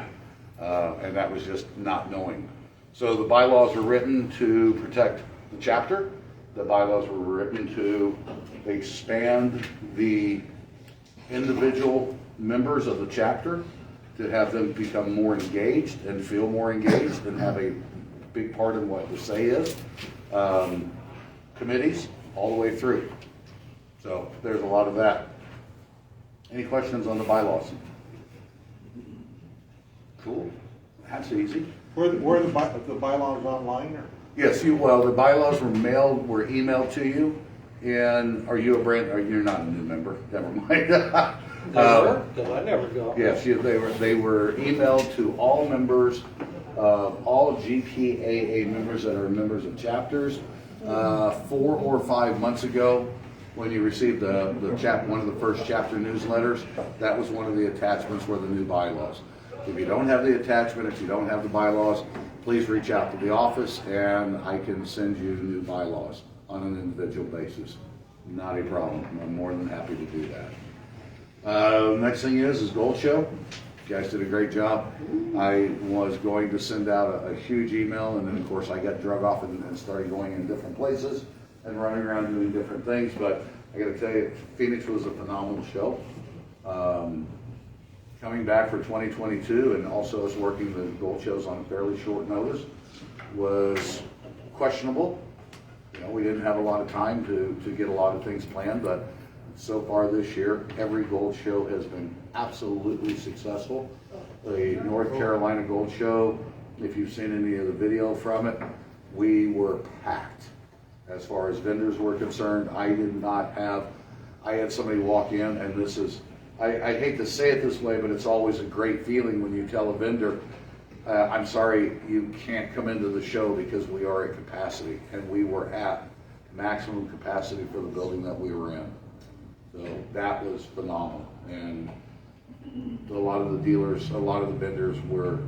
And that was just not knowing. So the bylaws were written to protect the chapter. The bylaws were written to expand the individual members of the chapter, to have them become more engaged and feel more engaged and have a big part in what the say is. Committees all the way through. So there's a lot of that. Any questions on the bylaws? Cool. That's easy. Were the bylaws online or? Yes, the bylaws were emailed to you. And are you you're not a new member, never mind. Because I never got. Yes, they were emailed to all members, all GPAA members that are members of chapters, 4 or 5 months ago. When you received one of the first chapter newsletters, that was one of the attachments were the new bylaws. If you don't have the attachment, if you don't have the bylaws, please reach out to the office and I can send you new bylaws on an individual basis. Not a problem. I'm more than happy to do that. Next thing is Gold Show. You guys did a great job. I was going to send out a huge email, and then of course I got drug off and started going in different places and running around doing different things. But I got to tell you, Phoenix was a phenomenal show. Coming back for 2022, and also us working the Gold shows on fairly short notice, was questionable. You know, we didn't have a lot of time to get a lot of things planned, but so far this year, every gold show has been absolutely successful. The North Carolina Gold Show, if you've seen any of the video from it, we were packed. As far as vendors were concerned, I had somebody walk in, and this is, I hate to say it this way, but it's always a great feeling when you tell a vendor, I'm sorry, you can't come into the show because we are at capacity, and we were at maximum capacity for the building that we were in. So that was phenomenal, and a lot of the dealers, a lot of the vendors were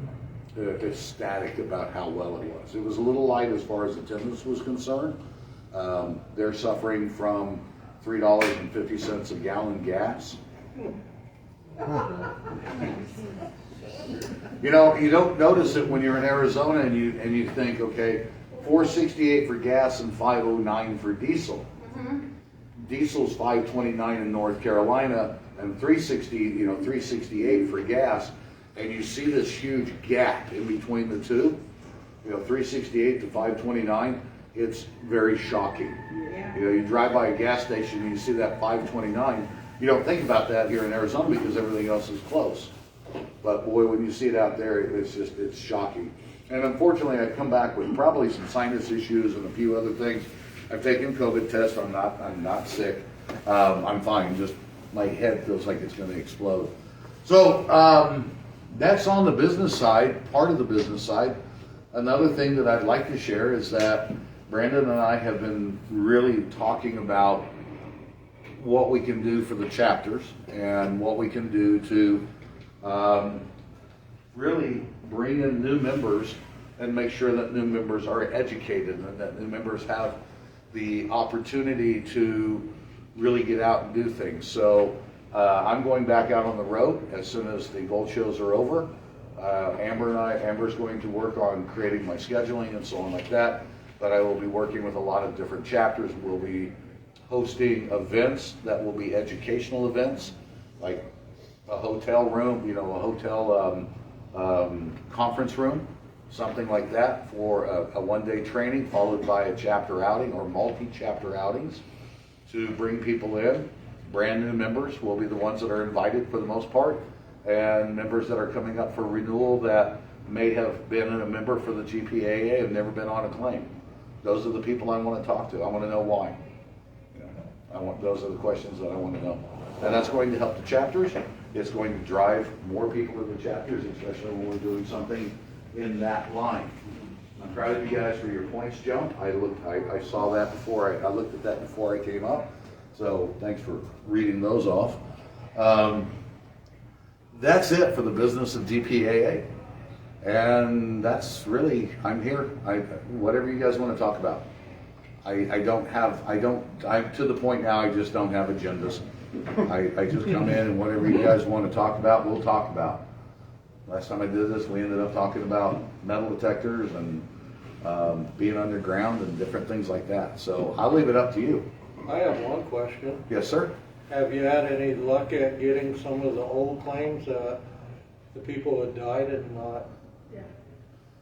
ecstatic about how well it was. It was a little light as far as attendance was concerned. They're suffering from $3.50 a gallon gas. You know, you don't notice it when you're in Arizona and you think, okay, $4.68 for gas and $5.09 for diesel. Diesel's $5.29 in North Carolina and $3.68 for gas, and you see this huge gap in between the two. You know, $3.68 to $5.29. It's very shocking. You know, you drive by a gas station and you see that $5.29. You don't think about that here in Arizona because everything else is close. But boy, when you see it out there, it's shocking. And unfortunately, I come back with probably some sinus issues and a few other things. I've taken COVID tests. I'm not sick. I'm fine. Just my head feels like it's going to explode. So that's on the business side, part of the business side. Another thing that I'd like to share is that Brandon and I have been really talking about what we can do for the chapters and what we can do to really bring in new members and make sure that new members are educated and that new members have the opportunity to really get out and do things. So I'm going back out on the road as soon as the gold shows are over. Amber's going to work on creating my scheduling and so on like that, but I will be working with a lot of different chapters. We'll be hosting events that will be educational events, like a hotel room, you know, a hotel conference room, something like that for a one-day training followed by a chapter outing or multi-chapter outings to bring people in. Brand new members will be the ones that are invited for the most part, and members that are coming up for renewal that may have been a member for the GPAA have never been on a claim. Those are the people I want to talk to. I want to know why. Those are the questions that I want to know. And that's going to help the chapters. It's going to drive more people to the chapters, especially when we're doing something in that line. I'm proud of you guys for your points jump. I saw that before. I looked at that before I came up. So thanks for reading those off. That's it for the business of GPAA. And that's really, I'm here. Whatever you guys want to talk about. I'm to the point now I just don't have agendas. I just come in and whatever you guys want to talk about, we'll talk about. Last time I did this, we ended up talking about metal detectors and being underground and different things like that. So I'll leave it up to you. I have one question. Yes, sir. Have you had any luck at getting some of the old claims that the people had died and not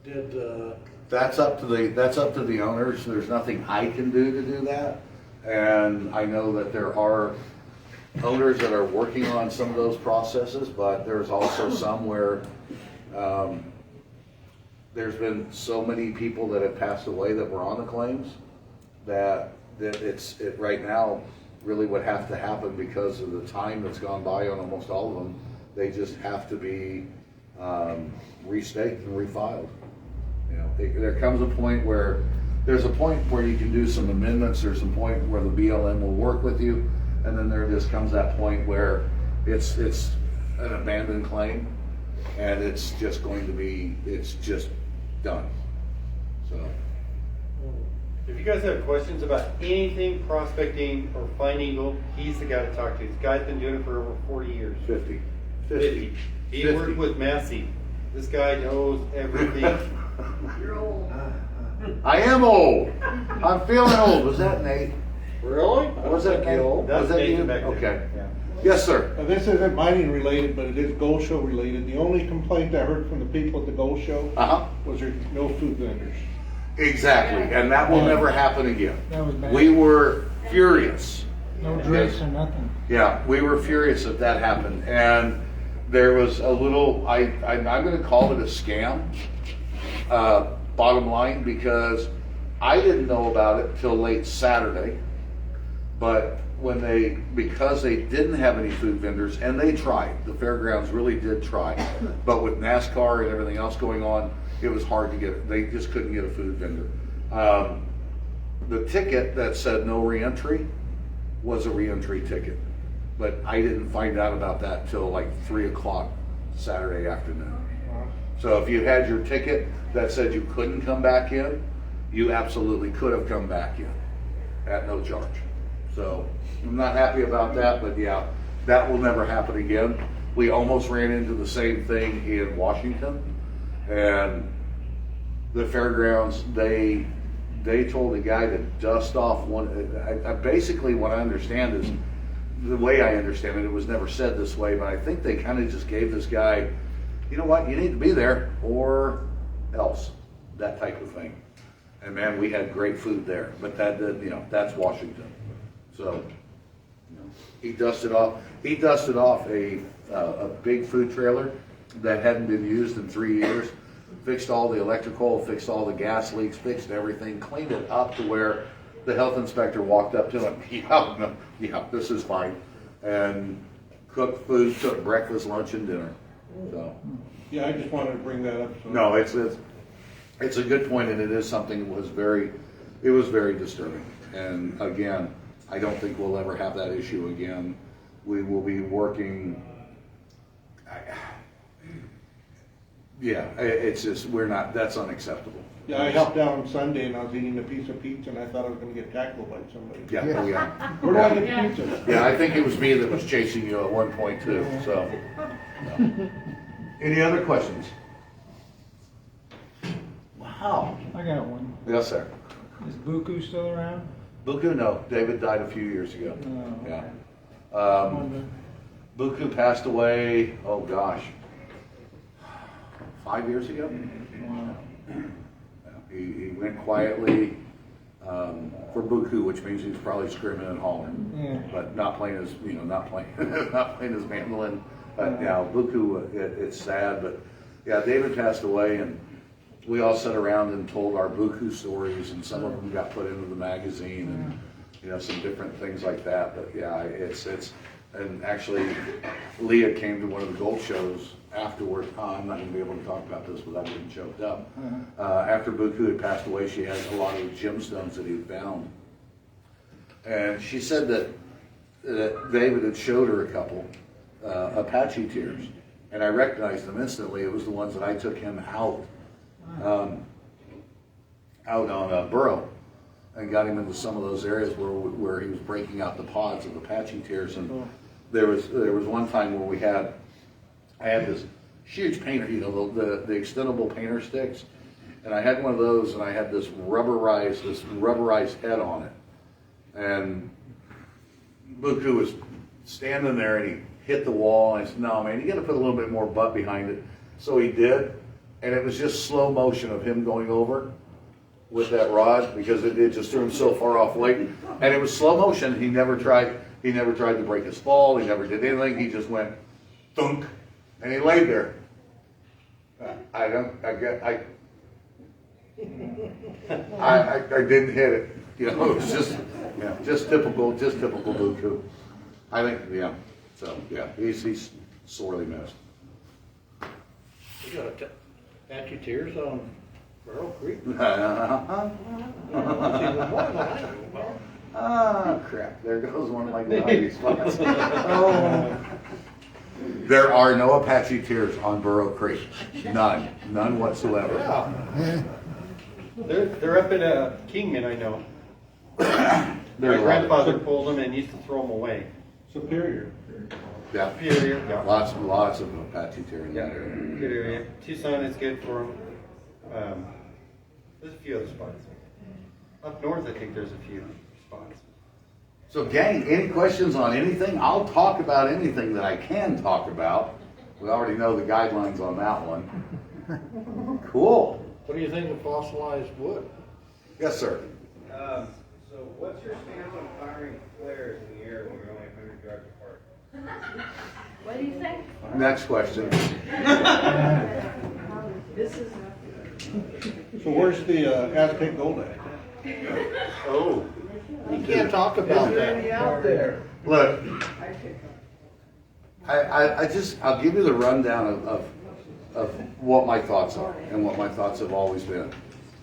did the... That's up to the owners. There's nothing I can do to do that. And I know that there are owners that are working on some of those processes, but there's also some where there's been so many people that have passed away that were on the claims that it right now really would have to happen because of the time that's gone by on almost all of them. They just have to be restaked and refiled. You know, there comes a point where there's a point where you can do some amendments. There's a point where the BLM will work with you, and then there just comes that point where it's an abandoned claim, and it's just done. So. If you guys have questions about anything prospecting or finding gold, he's the guy to talk to. This guy's been doing it for over 40 years. 50. He worked with Massey. This guy knows everything. You're old. I am old. I'm feeling old. Was that Nate? Really? Was that Nate? That's Was that Nathan you? back there. Okay. Yeah. Yes, sir. This isn't mining related, but it is gold show related. The only complaint I heard from the people at the gold show was there's no food vendors. Exactly, and that will never happen again. That was bad. We were furious. No drinks or nothing. Yeah, we were furious that that happened, and there was a little, I'm going to call it a scam, bottom line, because I didn't know about it till late Saturday, but because they didn't have any food vendors, and they tried, the fairgrounds really did try, but with NASCAR and everything else going on, it was hard to get it. They just couldn't get a food vendor. The ticket that said no reentry was a reentry ticket, but I didn't find out about that till like 3 o'clock Saturday afternoon. So if you had your ticket that said you couldn't come back in, you absolutely could have come back in at no charge. So I'm not happy about that, but yeah, that will never happen again. We almost ran into the same thing in Washington, and the fairgrounds, they told the guy to dust off basically what I understand is, the way I understand it, it was never said this way, but I think they kind of just gave this guy, you know what, you need to be there or else, that type of thing. And man, we had great food there, but that, that's Washington. So, he dusted off a big food trailer that hadn't been used in 3 years, fixed all the electrical, fixed all the gas leaks, fixed everything, cleaned it up to where the health inspector walked up to him, yeah, this is fine, and cooked food, took breakfast, lunch, and dinner. So, Yeah, I just wanted to bring that up. So. no, it's a good point, and it is something that was very disturbing. And again, I don't think we'll ever have that issue again. We will be working. Yeah, it's just, that's unacceptable. Yeah, I helped out on Sunday and I was eating a piece of pizza and I thought I was going to get tackled by somebody. Yeah. Where do I get pizza? Yeah, I think it was me that was chasing you at one point too, so. No. Any other questions? Wow. I got one. Yes, sir. Is Buku still around? Buku, no. David died a few years ago. Oh. Yeah. Buku passed away, oh gosh, 5 years ago. Wow. He went quietly for Buku, which means he was probably screaming and hollering, but not playing his, not playing his mandolin. But yeah, Buku, it's sad, but yeah, David passed away, and we all sat around and told our Buku stories, and some of them got put into the magazine, and some different things like that. But yeah, it's and actually, Leah came to one of the gold shows afterward. I'm not going to be able to talk about this without getting choked up. After Buku had passed away, she had a lot of the gemstones that he had found, and she said that David had showed her a couple Apache tears, and I recognized them instantly. It was the ones that I took him out on Burro, and got him into some of those areas where he was breaking out the pods of Apache tears. And there was one time where I had this huge painter, the extendable painter sticks, and I had one of those, and I had this rubberized head on it, and Buku was standing there, and he hit the wall, and I said, no man, you got to put a little bit more butt behind it. So he did, and it was just slow motion of him going over with that rod, because it just threw him so far off late, and it was slow motion. He never tried to break his fall. He never did anything. He just went thunk, and he laid there. I didn't hit it. It was just typical Buku. I think, so yeah, he's sorely missed. You got Apache tears on Burrow Creek? Ah, crap. There goes one of my hiding spots. Oh. There are no Apache tears on Burrow Creek. None whatsoever. Yeah. They're up at Kingman, I know. My grandfather pulled them and used to throw them away. Superior. Yeah. Superior. Yeah. Lots of Apache tear in that area. Good area. Tucson is good for them. There's a few other spots. Up north, I think there's a few spots. So gang, any questions on anything? I'll talk about anything that I can talk about. We already know the guidelines on that one. Cool. What do you think of fossilized wood? Yes, sir. So what's your stance on firing flares in the air when you're only 100 yards apart? What do you say? Next question. So where's the Aztec gold at? Oh. You can't talk about that. Out there. Look, I'll give you the rundown of what my thoughts are and what my thoughts have always been.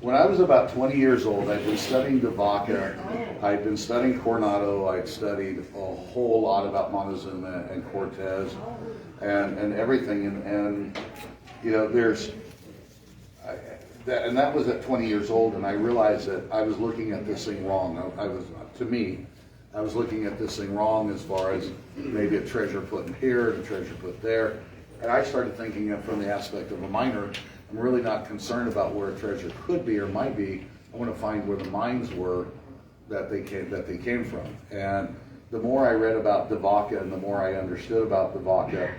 When I was about 20 years old, I'd been studying Vaca, I'd been studying Coronado, I'd studied a whole lot about Montezuma and Cortez and everything. And you know, that was at 20 years old, and I realized that I was looking at this thing wrong. I was looking at this thing wrong as far as maybe a treasure put in here, a treasure put there. And I started thinking it from the aspect of a miner. I'm really not concerned about where a treasure could be or might be. I want to find where the mines were that they came from. And the more I read about the Vaca and the more I understood about the Vaca,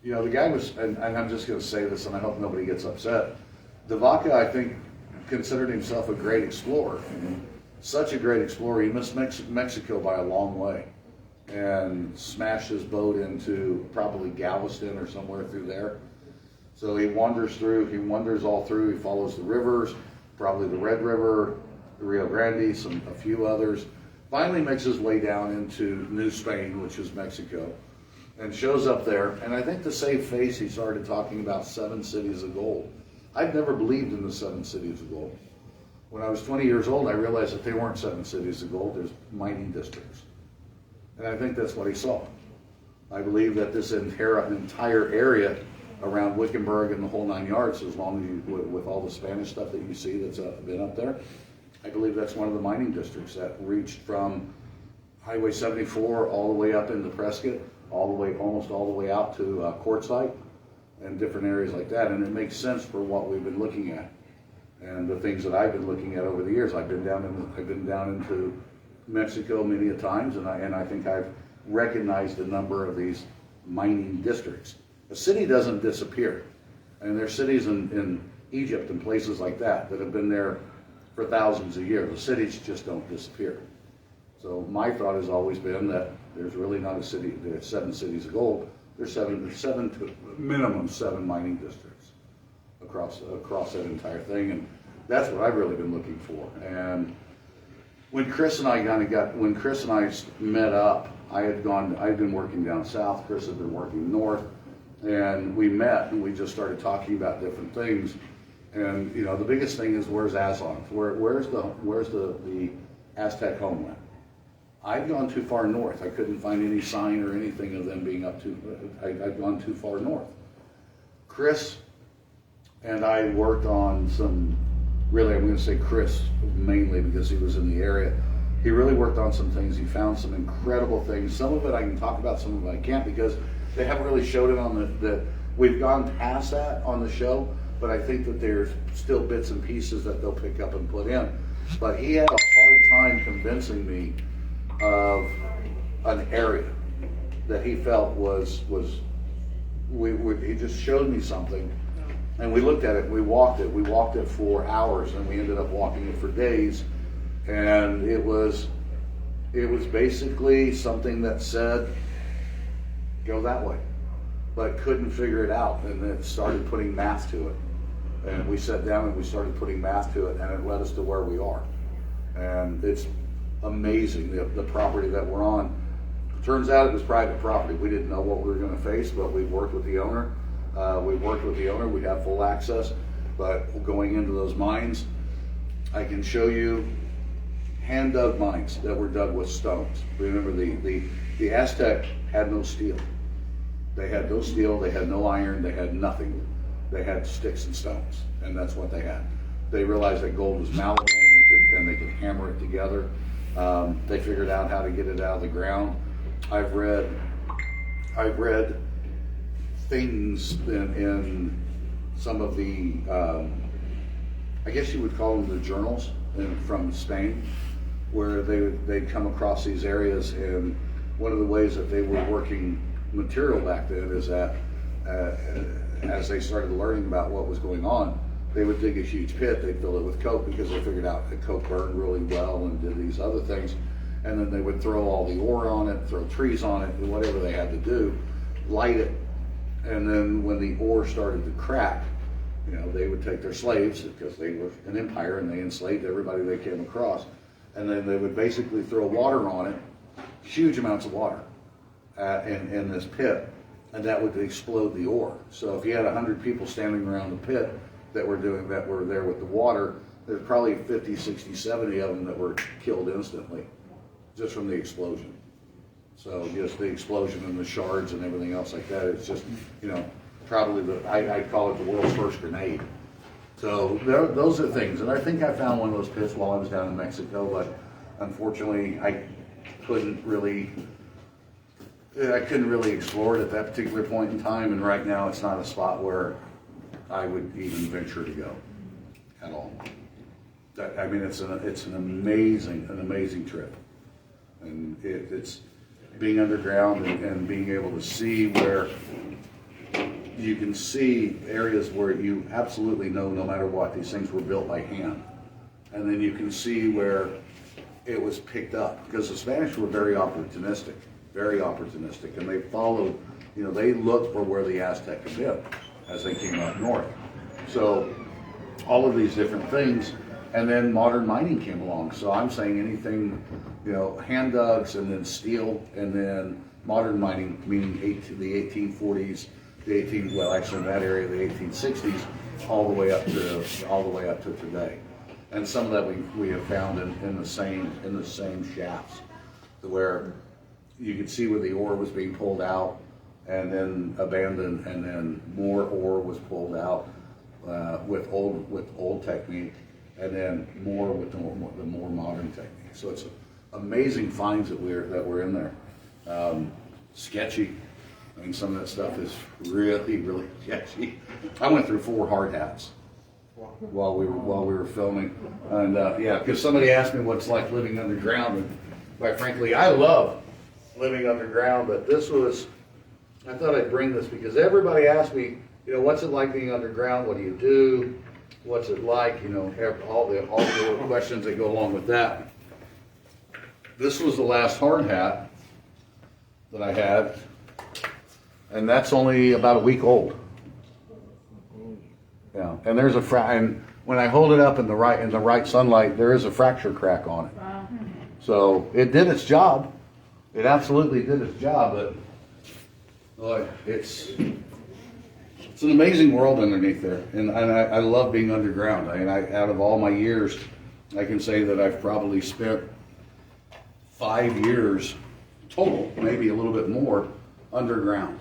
you know, the guy was, and I'm just going to say this, and I hope nobody gets upset. The Vaca, I think, considered himself a great explorer. Such a great explorer. He missed Mexico by a long way and smashed his boat into probably Galveston or somewhere through there. So he wanders all through, he follows the rivers, probably the Red River, the Rio Grande, a few others. Finally makes his way down into New Spain, which is Mexico, and shows up there. And I think to save face, he started talking about 7 cities of gold. I've never believed in the 7 cities of gold. When I was 20 years old, I realized that they weren't 7 cities of gold, there's mining districts. And I think that's what he saw. I believe that this entire area around Wickenburg and the whole 9 yards, as long as you, with all the Spanish stuff that you see that's been up there, I believe that's one of the mining districts that reached from Highway 74 all the way up into Prescott, almost all the way out to Quartzsite and different areas like that. And it makes sense for what we've been looking at and the things that I've been looking at over the years. I've been down into Mexico many a times, and I think I've recognized a number of these mining districts. A city doesn't disappear, and there's cities in Egypt and places like that have been there for thousands of years. The cities just don't disappear. So my thought has always been that there's really not a city. There's 7 cities of gold. There's minimum 7 mining districts across that entire thing, and that's what I've really been looking for. And when Chris and I met up, I'd been working down south. Chris had been working north. And we met and we just started talking about different things. And you know, the biggest thing is, where's Aslan? Where's the Aztec homeland? I'd gone too far north. I couldn't find any sign or anything of them being up to, I'd gone too far north. Chris and I worked on some, really I'm going to say Chris mainly because he was in the area. He really worked on some things. He found some incredible things. Some of it I can talk about, some of it I can't, because they haven't really showed it on we've gone past that on the show, but I think that there's still bits and pieces that they'll pick up and put in. But he had a hard time convincing me of an area that he felt he just showed me something, and we looked at it, we walked it for hours, and we ended up walking it for days, and it was basically something that said, go that way, but couldn't figure it out, and then started putting math to it. And we sat down and we started putting math to it, and it led us to where we are. And it's amazing, the property that we're on. Turns out it was private property. We didn't know what we were going to face, but we worked with the owner. We have full access, but going into those mines, I can show you hand-dug mines that were dug with stones. Remember, the Aztec had no steel. They had no steel, they had no iron, they had nothing. They had sticks and stones, and that's what they had. They realized that gold was malleable, and they could hammer it together. They figured out how to get it out of the ground. I've read things in some of the, I guess you would call them the journals from Spain, where they'd come across these areas, and one of the ways that they were working material back then is that as they started learning about what was going on, they would dig a huge pit, they'd fill it with coke because they figured out that coke burned really well and did these other things. And then they would throw all the ore on it, throw trees on it, and whatever they had to do, light it. And then when the ore started to crack, you know, they would take their slaves, because they were an empire and they enslaved everybody they came across, and then they would basically throw water on it, huge amounts of water, in this pit, and that would explode the ore. So if you had 100 people standing around the pit that were there with the water, there's probably 50, 60, 70 of them that were killed instantly, just from the explosion. So just the explosion and the shards and everything else like that, it's just, you know, probably I call it the world's first grenade. So those are things, and I think I found one of those pits while I was down in Mexico, but unfortunately I couldn't really explore it at that particular point in time, and right now it's not a spot where I would even venture to go at all. I mean, it's an amazing trip, and it's being underground and being able to see where you can see areas where you absolutely know, no matter what, these things were built by hand. And then you can see where it was picked up, because the Spanish were very opportunistic, and they followed, you know, they looked for where the Aztec had been as they came up north. So all of these different things, and then modern mining came along. So I'm saying anything, you know, hand dugs, and then steel, and then modern mining, meaning the 1840s, well, actually in that area, the 1860s, all the way up to today. And some of that we have found in the same shafts, where you could see where the ore was being pulled out and then abandoned, and then more ore was pulled out with old technique, and then more with the more modern technique. So it's amazing finds that we're in there. Sketchy. I mean, some of that stuff is really sketchy. I went through 4 hard hats while we were filming, and yeah, because somebody asked me what it's like living underground, and quite frankly, I love living underground. But I thought I'd bring this because everybody asked me, you know, what's it like being underground? What do you do? What's it like? You know, all the questions that go along with that. This was the last hard hat that I had, and that's only about a week old. Yeah, and there's and when I hold it up in the right sunlight, there is a fracture crack on it. Wow. So it did its job. It absolutely did its job, but boy, it's an amazing world underneath there, and I love being underground. I mean, out of all my years, I can say that I've probably spent 5 years total, maybe a little bit more, underground.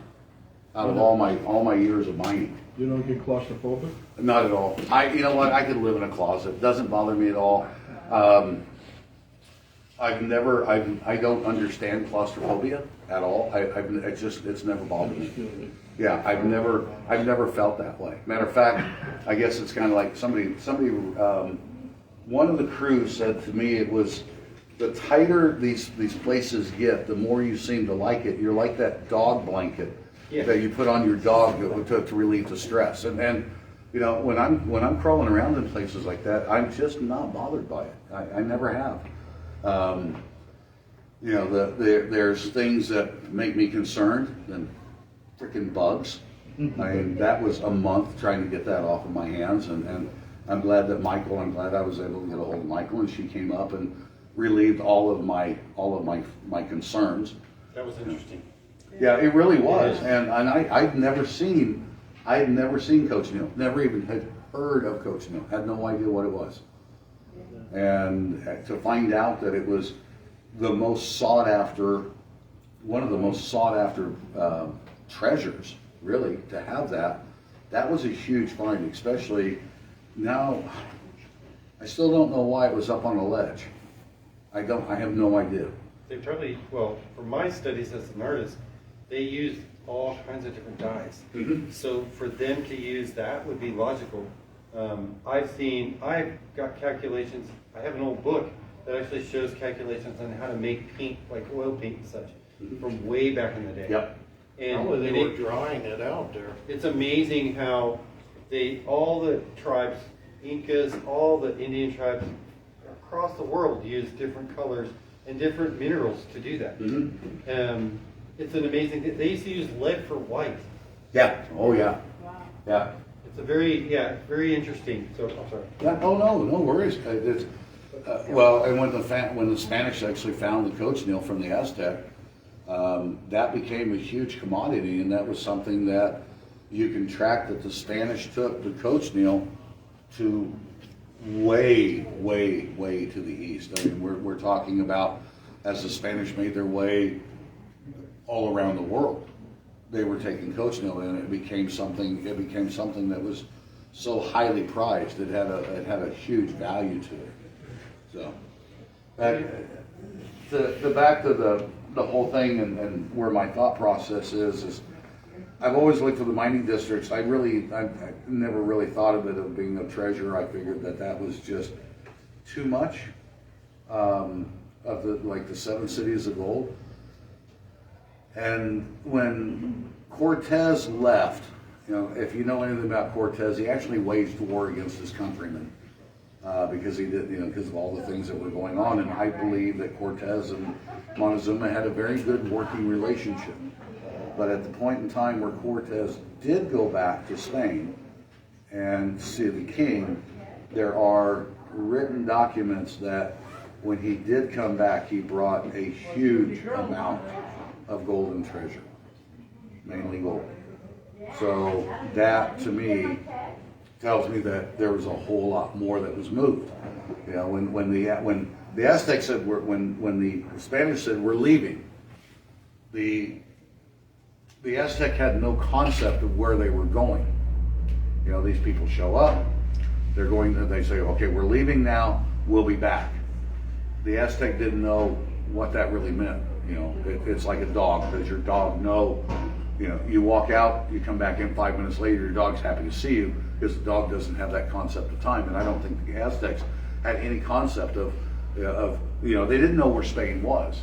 Out of all my years of mining. You don't get claustrophobic? Not at all. You know what? I could live in a closet. It doesn't bother me at all. I don't understand claustrophobia at all. It's never bothered me. Yeah, I've never felt that way. Matter of fact, I guess it's kind of like somebody, one of the crew said to me, it was, the tighter these places get, the more you seem to like it. You're like that dog blanket that you put on your dog to relieve the stress. And you know, when I'm crawling around in places like that, I'm just not bothered by it. I never have. You know, there's things that make me concerned, and freaking bugs. I mean, that was a month trying to get that off of my hands, and I'm glad that I'm glad I was able to get a hold of Michael, and she came up and relieved all of my concerns. That was interesting. Yeah, it really was, and I'd never seen Coach Neal. Never even had heard of Coach Neal. Had no idea what it was, and to find out that it was the most sought after, one of the most sought after treasures, really, to have that was a huge find. Especially now, I still don't know why it was up on a ledge. I have no idea. They probably, well, for my studies as an artist, they used all kinds of different dyes. Mm-hmm. So for them to use that would be logical. I've got calculations. I have an old book that actually shows calculations on how to make paint, like oil paint and such, from way back in the day. Yep. And Probably they were drying it out there. It's amazing how all the tribes, Incas, all the Indian tribes across the world use different colors and different minerals to do that. It's an amazing thing. They used to use lead for white. Yeah. Oh yeah. Yeah. It's a very interesting. So I'm sorry. Yeah, no worries. It's, well, and when the Spanish actually found the cochineal from the Aztec, that became a huge commodity, and that was something that you can track that the Spanish took the cochineal to way to the east. I mean, we're talking about as the Spanish made their way all around the world, they were taking cochineal, and it became something that was so highly prized. It had a huge value to it. So, the back to the whole thing and where my thought process is I've always looked at the mining districts. I never really thought of it as being a treasure. I figured that was just too much of the 7 cities of gold. And when Cortez left, if you know anything about Cortez, he actually waged war against his countrymen because he did, because of all the things that were going on. And I believe that Cortez and Montezuma had a very good working relationship. But at the point in time where Cortez did go back to Spain and see the king, there are written documents that when he did come back, he brought a huge amount of gold and treasure, mainly gold. So that, to me, tells me that there was a whole lot more that was moved. When the Aztecs said when the Spanish said we're leaving, the Aztec had no concept of where they were going. These people show up, they say, okay, we're leaving now, we'll be back. The Aztec didn't know what that really meant. It's like a dog. Does your dog know? You walk out, you come back in 5 minutes later, your dog's happy to see you because the dog doesn't have that concept of time. And I don't think the Aztecs had any concept of they didn't know where Spain was.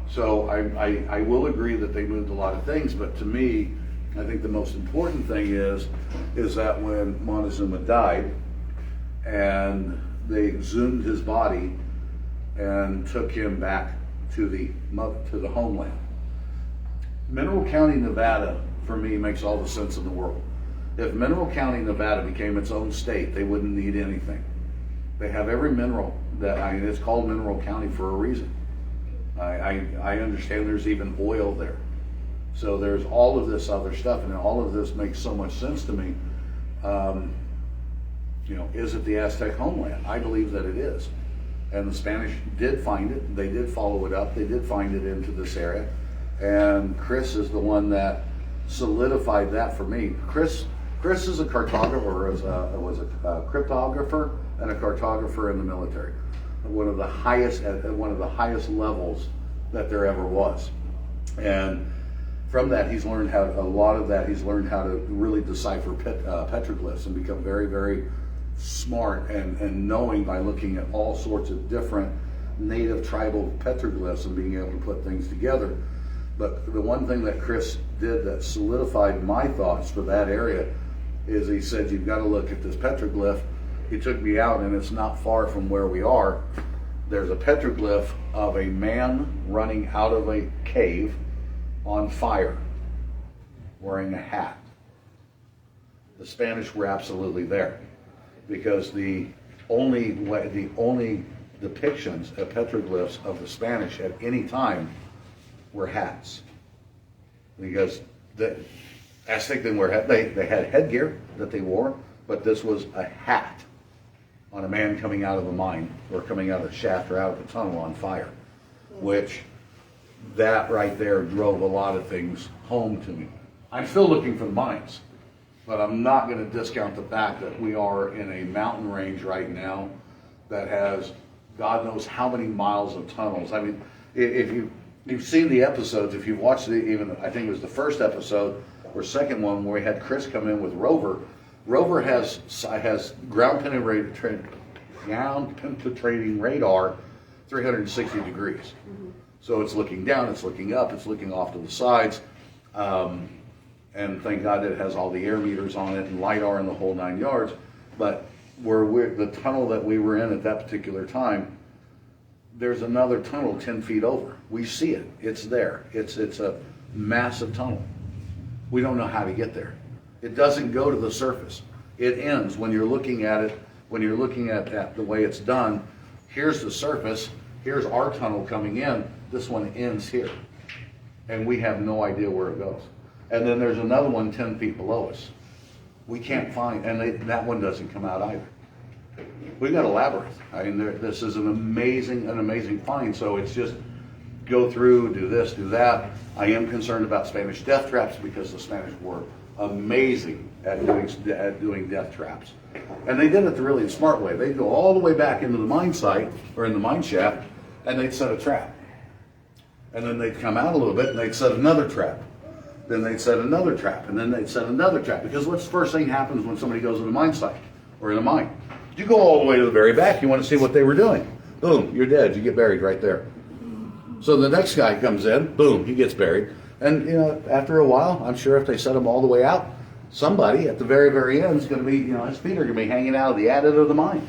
So I will agree that they moved a lot of things, but to me, I think the most important thing is that when Montezuma died and they exhumed his body and took him back to the homeland. Mineral County, Nevada, for me, makes all the sense in the world. If Mineral County, Nevada became its own state, they wouldn't need anything. They have every mineral it's called Mineral County for a reason. I understand there's even oil there. So there's all of this other stuff, and all of this makes so much sense to me. Is it the Aztec homeland? I believe that it is. And the Spanish did find it. They did follow it up. They did find it into this area. And Chris is the one that solidified that for me. Chris is a cartographer, was a cryptographer and a cartographer in the military. One of the highest levels that there ever was. And from that, he's learned how to really decipher petroglyphs and become very, very smart and knowing by looking at all sorts of different native tribal petroglyphs and being able to put things together. But the one thing that Chris did that solidified my thoughts for that area is he said, you've got to look at this petroglyph. He took me out, and it's not far from where we are. There's a petroglyph of a man running out of a cave on fire, wearing a hat. The Spanish were absolutely there, because the only depictions of petroglyphs of the Spanish at any time were hats, because the Aztec didn't wear hats. They had headgear that they wore, but this was a hat on a man coming out of a mine or coming out of a shaft or out of a tunnel on fire, which that right there drove a lot of things home to me. I'm still looking for the mines, but I'm not going to discount the fact that we are in a mountain range right now that has God knows how many miles of tunnels. I mean, if you've seen the episodes, if you've watched even I think it was the first episode or second one where we had Chris come in with Rover. Rover has ground penetrating radar 360 degrees. So it's looking down, it's looking up, it's looking off to the sides. And thank God it has all the air meters on it and LiDAR and the whole 9 yards. But the tunnel that we were in at that particular time, there's another tunnel 10 feet over. We see it. It's there. It's a massive tunnel. We don't know how to get there. It doesn't go to the surface. It ends when you're looking at it. When you're looking at the way it's done, here's the surface. Here's our tunnel coming in. This one ends here, and we have no idea where it goes. And then there's another one 10 feet below us. We can't find, and that one doesn't come out either. We've got a labyrinth. I mean, this is an amazing find. So it's just go through, do this, do that. I am concerned about Spanish death traps because the Spanish were amazing at doing death traps. And they did it the really smart way. They'd go all the way back into the mine site, or in the mine shaft, and they'd set a trap. And then they'd come out a little bit and they'd set another trap. Then they'd set another trap, and then they'd set another trap. Because what's the first thing happens when somebody goes in a mine site, or in a mine? You go all the way to the very back, you want to see what they were doing. Boom, you're dead, you get buried right there. So the next guy comes in, boom, he gets buried. And after a while, I'm sure if they set him all the way out, somebody at the very end is going to be, his feet are going to be hanging out of the adit of the mine.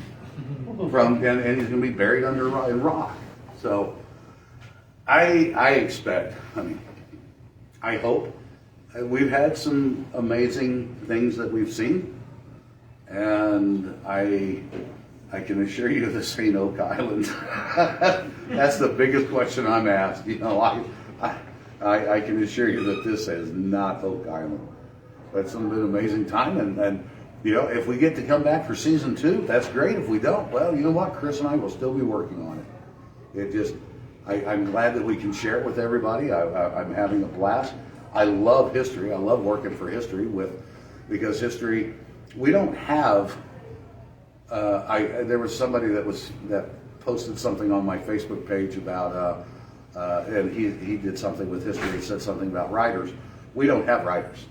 And he's going to be buried under rock. So I expect, I hope, we've had some amazing things that we've seen. And I can assure you this ain't Oak Island. That's the biggest question I'm asked. I can assure you that this is not Oak Island. It's been an amazing time, and if we get to come back for season 2, that's great. If we don't, well, you know what? Chris and I will still be working on it. I'm glad that we can share it with everybody. I'm having a blast. I love history. I love working for history because history. We don't have. There was somebody that posted something on my Facebook page about, and he did something with history. He said something about writers. We don't have writers.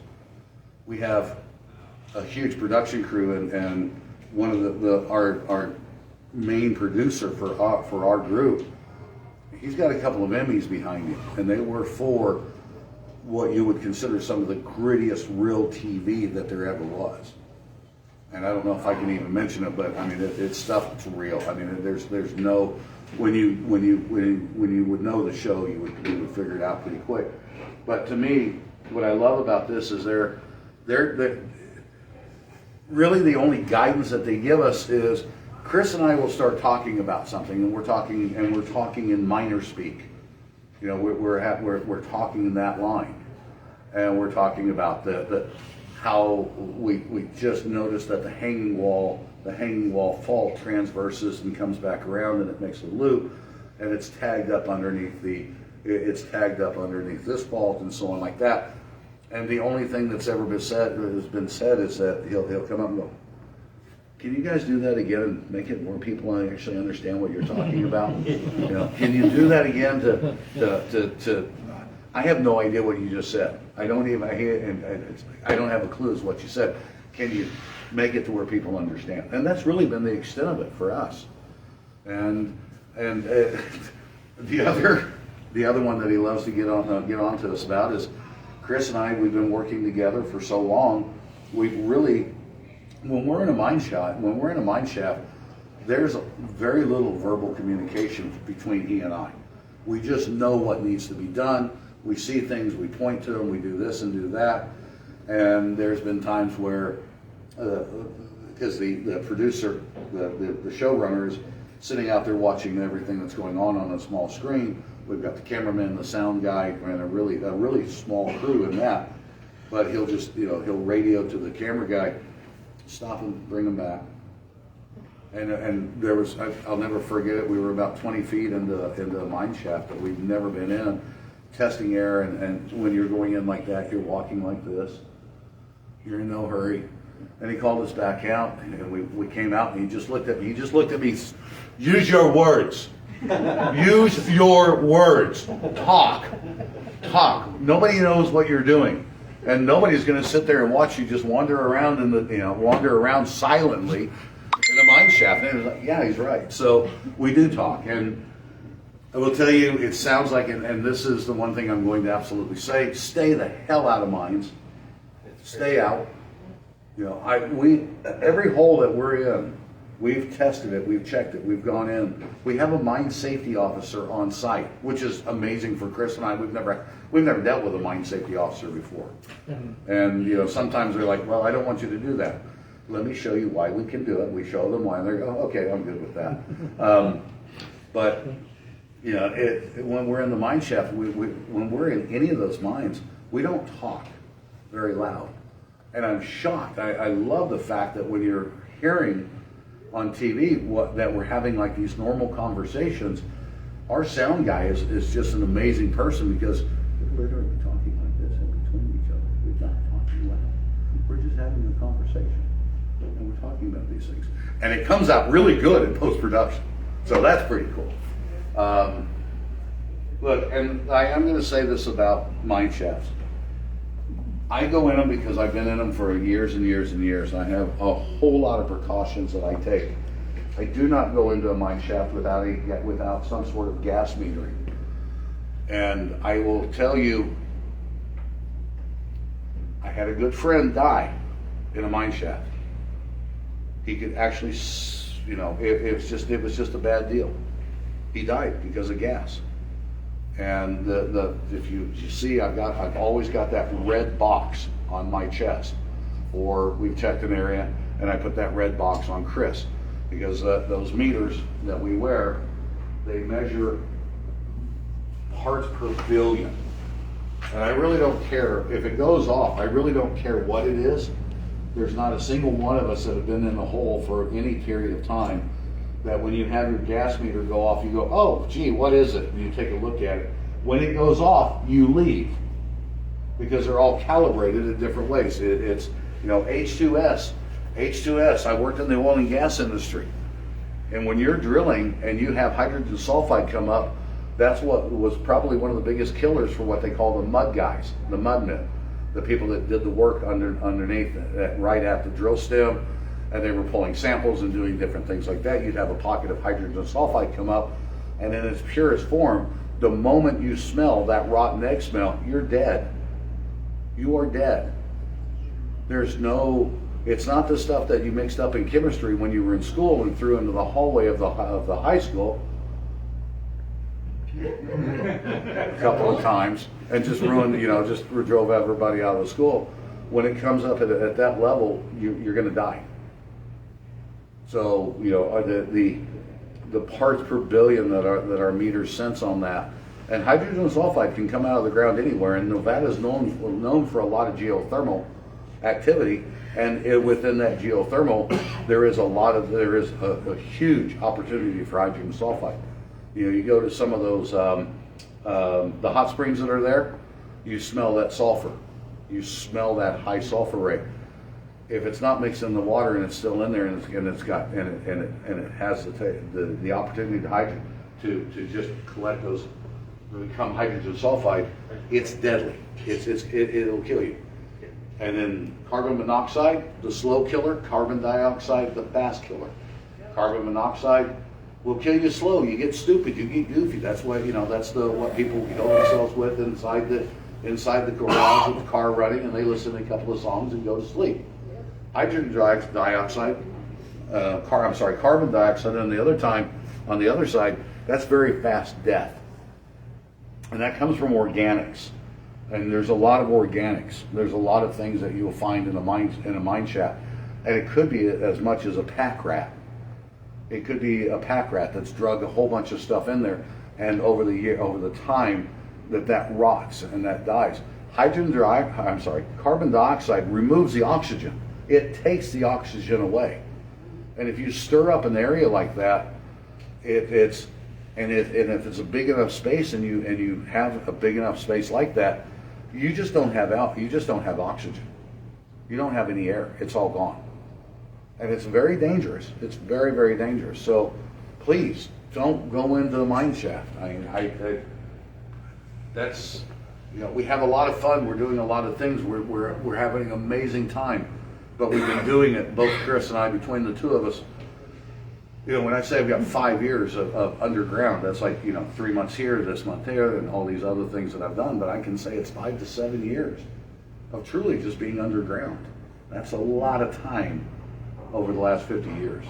We have a huge production crew, and one of our main producer for our group, he's got a couple of Emmys behind him, and they were for what you would consider some of the grittiest real TV that there ever was. And I don't know if I can even mention it, but it's stuff that's real. There's no, when you would know the show, you would figure it out pretty quick. But to me, what I love about this is they're really the only guidance that they give us is Chris and I will start talking about something, and we're talking in minor speak. We're talking in that line, and we're talking about how we just noticed that the hanging wall fault transverses and comes back around, and it makes a loop, and it's tagged up underneath this fault, and so on like that. And the only thing that's ever been said is that he'll come up and go, "Can you guys do that again and make it where people actually understand what you're talking about? Can you do that again to I have no idea what you just said. I don't have a clue as what you said. Can you make it to where people understand?" And that's really been the extent of it for us. And the other one that he loves to get on to us about is Chris and I. We've been working together for so long. When we're in a mine shaft, there's very little verbal communication between he and I. We just know what needs to be done. We see things, we point to them, we do this and do that. And there's been times where, because the producer, the showrunner is sitting out there watching everything that's going on a small screen. We've got the cameraman, the sound guy, and a really small crew in that. But he'll just, he'll radio to the camera guy, stop him, bring him back. And there was, I'll never forget it, we were about 20 feet into a mine shaft that we've never been in, testing air, and when you're going in like that, you're walking like this. You're in no hurry. And he called us back out, and we came out, and he just looked at me. Use your words. Use your words. Talk. Nobody knows what you're doing. And nobody's going to sit there and watch you just wander around silently in a mine shaft. And it was like, yeah, he's right. So we do talk. And I will tell you, it sounds like, and this is the one thing I'm going to absolutely say, stay the hell out of mines. stay out. You know, every hole that we're in, we've tested it, we've checked it, we've gone in. We have a mine safety officer on site, which is amazing for Chris and I. We've never dealt with a mine safety officer before. And you know, sometimes they're like, well, I don't want you to do that. Let me show you why we can do it. We show them why, and they go, okay, I'm good with that. But you know, when we're in the mine shaft, when we're in any of those mines, we don't talk very loud. And I'm shocked. I love the fact that when you're hearing on TV that we're having like these normal conversations, our sound guy is just an amazing person, because we're literally talking like this in between each other. We're not talking loud. We're just having a conversation. And we're talking about these things. And it comes out really good in post-production. So that's pretty cool. Look, and I am going to say this about mine shafts. I go in them because I've been in them for years and years and years. I have a whole lot of precautions that I take. I do not go into a mine shaft without some sort of gas metering. And I will tell you, I had a good friend die in a mine shaft. He could actually, you know, it was just a bad deal. He died because of gas. And if you see, I've always got that red box on my chest, or we've checked an area and I put that red box on Chris, because those meters that we wear, they measure parts per billion. And I really don't care if it goes off. I really don't care what it is. There's not a single one of us that have been in the hole for any period of time that when you have your gas meter go off, you go, oh, gee, what is it? And you take a look at it. When it goes off, you leave, because they're all calibrated in different ways. It's, you know, H2S. I worked in the oil and gas industry. And when you're drilling and you have hydrogen sulfide come up, that's what was probably one of the biggest killers for what they call the mud guys, the mudmen, the people that did the work underneath, right at the drill stem. And they were pulling samples and doing different things like that. You'd have a pocket of hydrogen sulfide come up, and in its purest form, the moment you smell that rotten egg smell, you're dead. You are dead. There's no, it's not the stuff that you mixed up in chemistry when you were in school and threw into the hallway of the high school a couple of times and just ruined, you know, just drove everybody out of the school. When it comes up at that level, you're going to die. So, you know, the parts per billion that our meters sense on that, and hydrogen sulfide can come out of the ground anywhere. And Nevada is known for a lot of geothermal activity, and within that geothermal, there is a huge opportunity for hydrogen sulfide. You know, you go to some of those the hot springs that are there, you smell that sulfur, you smell that high sulfur rate. If it's not mixed in the water and it's still in there, and it has the opportunity to just collect those, become hydrogen sulfide, it's deadly. It'll kill you. And then carbon monoxide, the slow killer. Carbon dioxide, the fast killer. Carbon monoxide will kill you slow. You get stupid. You get goofy. That's what what people kill themselves with inside the garage with the car running, and they listen to a couple of songs and go to sleep. Hydrogen dioxide, carbon dioxide on the other side, that's very fast death. And that comes from organics. And there's a lot of organics. There's a lot of things that you'll find in a mine shaft. And it could be as much as a pack rat. It could be a pack rat that's drugged a whole bunch of stuff in there, and over the time that rots and that dies. Carbon dioxide removes the oxygen. It takes the oxygen away. And if you stir up an area like that, if it's a big enough space and you have a big enough space like that, you just don't have oxygen. You don't have any air. It's all gone. And it's very dangerous. It's very, very dangerous. So please don't go into the mine shaft. That's, you know, we have a lot of fun. We're doing a lot of things. We're having an amazing time. But we've been doing it, both Chris and I, between the two of us. You know, when I say I've got 5 years of underground, that's like, you know, 3 months here, this month there, and all these other things that I've done. But I can say it's 5 to 7 years of truly just being underground. That's a lot of time over the last 50 years.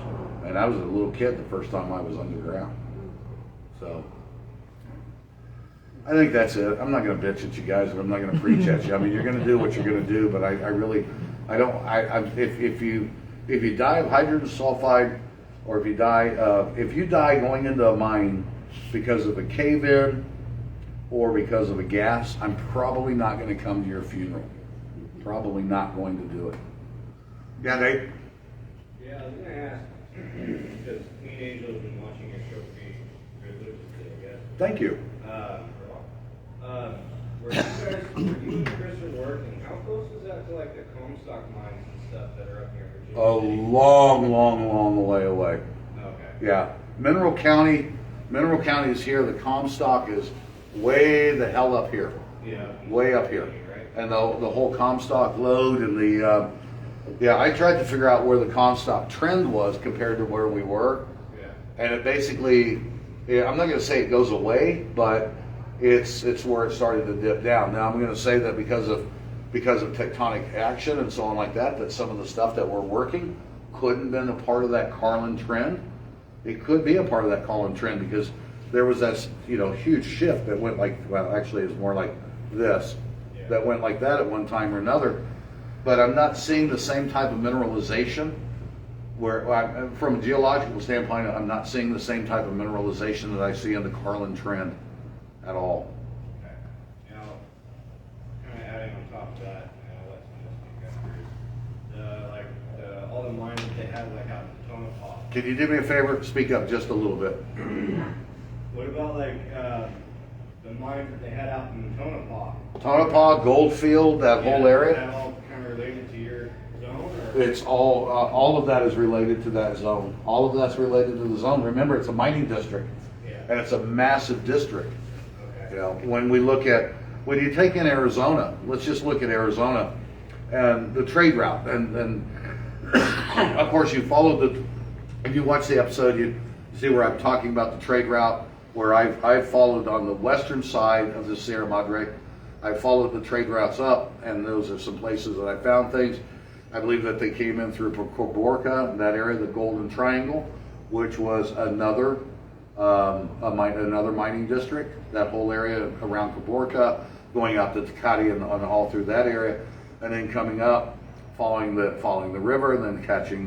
And I was a little kid the first time I was underground. So I think that's it. I'm not going to bitch at you guys, and I'm not going to preach at you. I mean, you're going to do what you're going to do, but if you die of hydrogen sulfide, or if you die going into a mine because of a cave-in or because of a gas, I'm probably not going to come to your funeral. Probably not going to do it. Yeah, Nate? Yeah, I was going to ask, because me and Angel have been watching your show pretty religiously, I guess. Thank you. Where you and Chris are working, how close is that to like the Comstock mines and stuff that are up near Virginia? A long way away. Okay. Yeah. Mineral County is here. The Comstock is way the hell up here. Yeah. Way up here. Right. And the whole Comstock load and the, I tried to figure out where the Comstock trend was compared to where we were. Yeah. And it basically, I'm not going to say it goes away, but it's where it started to dip down. Now I'm going to say that because of tectonic action and so on like that some of the stuff that we're working couldn't have been a part of that Carlin trend. It could be a part of that Carlin trend because there was that huge shift that went like, well, actually it's more like this, that went like that at one time or another. But I'm not seeing the same type of mineralization where, from a geological standpoint, I'm not seeing the same type of mineralization that I see in the Carlin trend at all. Okay. Kind of adding on top of that, I'll let someone else speak after. All the mines that they had like out in Tonopah. Can you do me a favor? Speak up just a little bit. What about the mines that they had out in Tonopah? Tonopah, Goldfield, that whole area? Is that all kind of related to your zone? Or? It's all of that is related to that zone. All of that's related to the zone. Remember, it's a mining district, and it's a massive district. Okay. When you take in Arizona, let's just look at Arizona and the trade route, and of course you followed if you watch the episode, you see where I'm talking about the trade route, where I've followed on the western side of the Sierra Madre. I followed the trade routes up, and those are some places that I found things. I believe that they came in through Caborca, that area, the Golden Triangle, which was another mining district. That whole area around Caborca, going out to Tecate and all through that area, and then coming up, following the river, and then catching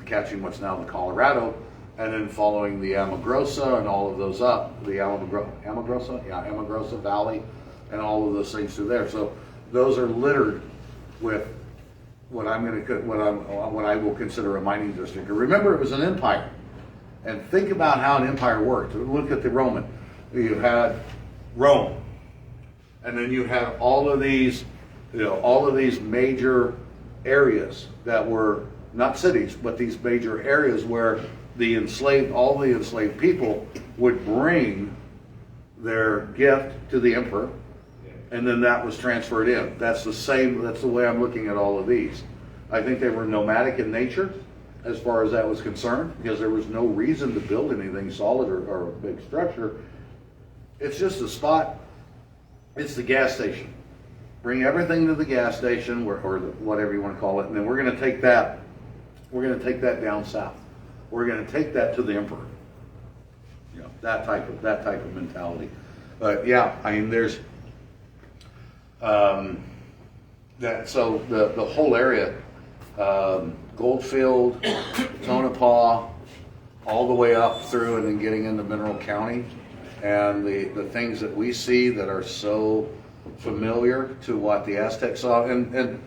catching what's now the Colorado, and then following the Amagrosa and all of those up, the Amagrosa Valley, and all of those things through there. So those are littered with what I will consider a mining district. And remember, it was an empire, and think about how an empire worked. Look at the Roman. You had Rome, and then you had all of these major areas that were not cities, but these major areas where all the enslaved people would bring their gift to the emperor, and then that was transferred in. That's the way I'm looking at all of these. I think they were nomadic in nature as far as that was concerned, because there was no reason to build anything solid or a big structure. It's just a spot. It's the gas station. Bring everything to the gas station, or whatever you want to call it, and then we're going to take that down south. We're going to take that to the emperor. That type of mentality. But yeah, I mean, there's that. So the whole area, Goldfield, Tonopah, all the way up through, and then getting into Mineral County, and the things that we see that are so familiar to what the Aztecs saw. And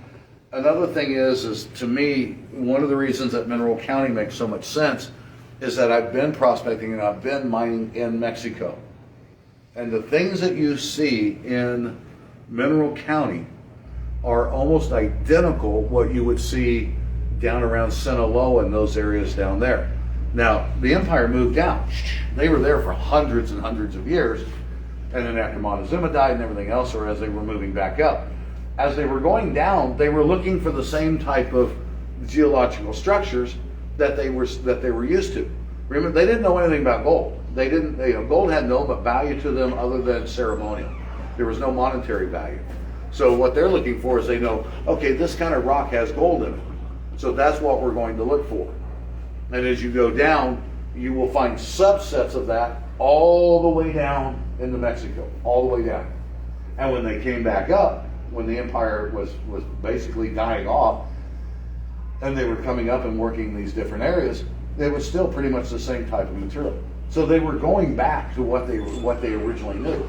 another thing is to me, one of the reasons that Mineral County makes so much sense is that I've been prospecting and I've been mining in Mexico. And the things that you see in Mineral County are almost identical what you would see down around Sinaloa and those areas down there. Now, the empire moved down. They were there for hundreds and hundreds of years. And then after Montezuma died and everything else, or as they were moving back up, as they were going down, they were looking for the same type of geological structures that they were used to. Remember, they didn't know anything about gold. Gold had no value to them other than ceremonial. There was no monetary value. So what they're looking for is they know, okay, this kind of rock has gold in it. So that's what we're going to look for. And as you go down, you will find subsets of that all the way down into Mexico, all the way down. And when they came back up, when the empire was basically dying off, and they were coming up and working these different areas, it was still pretty much the same type of material. So they were going back to what they originally knew.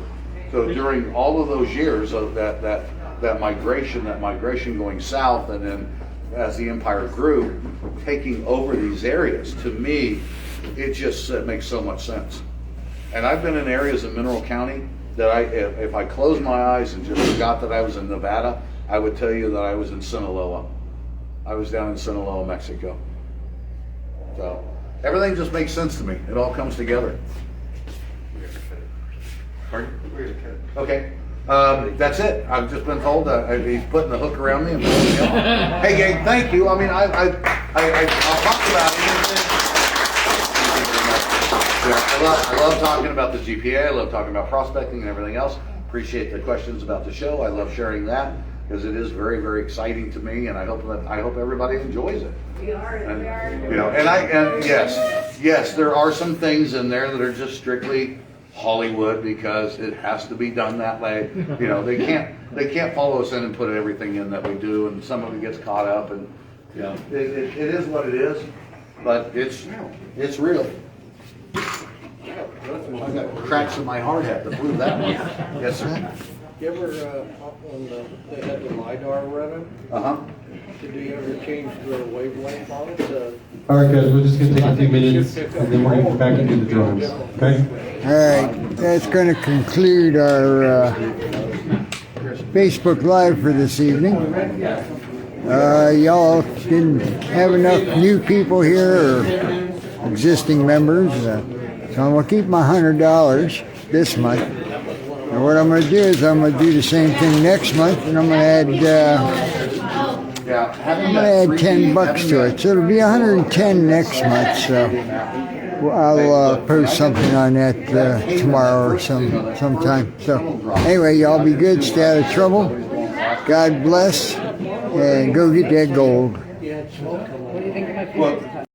So during all of those years of that migration going south, and then as the empire grew, taking over these areas, to me, it just makes so much sense. And I've been in areas in Mineral County that if I closed my eyes and just forgot that I was in Nevada, I would tell you that I was in Sinaloa. I was down in Sinaloa, Mexico. So everything just makes sense to me. It all comes together. Pardon? Okay. That's it. I've just been told he's putting the hook around me and pulling me up. Hey, gang, thank you. I mean, I'll talk about it. I love talking about the GPA. I love talking about prospecting and everything else. Appreciate the questions about the show. I love sharing that because it is very, very exciting to me, and I hope everybody enjoys it. We are. You know, and yes, there are some things in there that are just strictly Hollywood because it has to be done that way. You know, they can't follow us in and put everything in that we do, and some of it gets caught up, and you know, it is what it is, but it's real. I've got cracks in my hard hat to prove that one. Yes, sir. You ever, when they had the LiDAR running, did you ever change the wavelength on it? All right, guys, we're just going to take a few minutes, and then we're going to go back into the drones, okay? All right, that's going to conclude our Facebook Live for this evening. Y'all didn't have enough new people here or existing members, so I'm going to keep my $100 this month. And what I'm going to do is I'm going to do the same thing next month, and I'm going to add $10 to it. So it'll be 110 next month. So I'll post something on that tomorrow or sometime. So anyway, y'all be good, stay out of trouble. God bless, and go get that gold. What do you think of my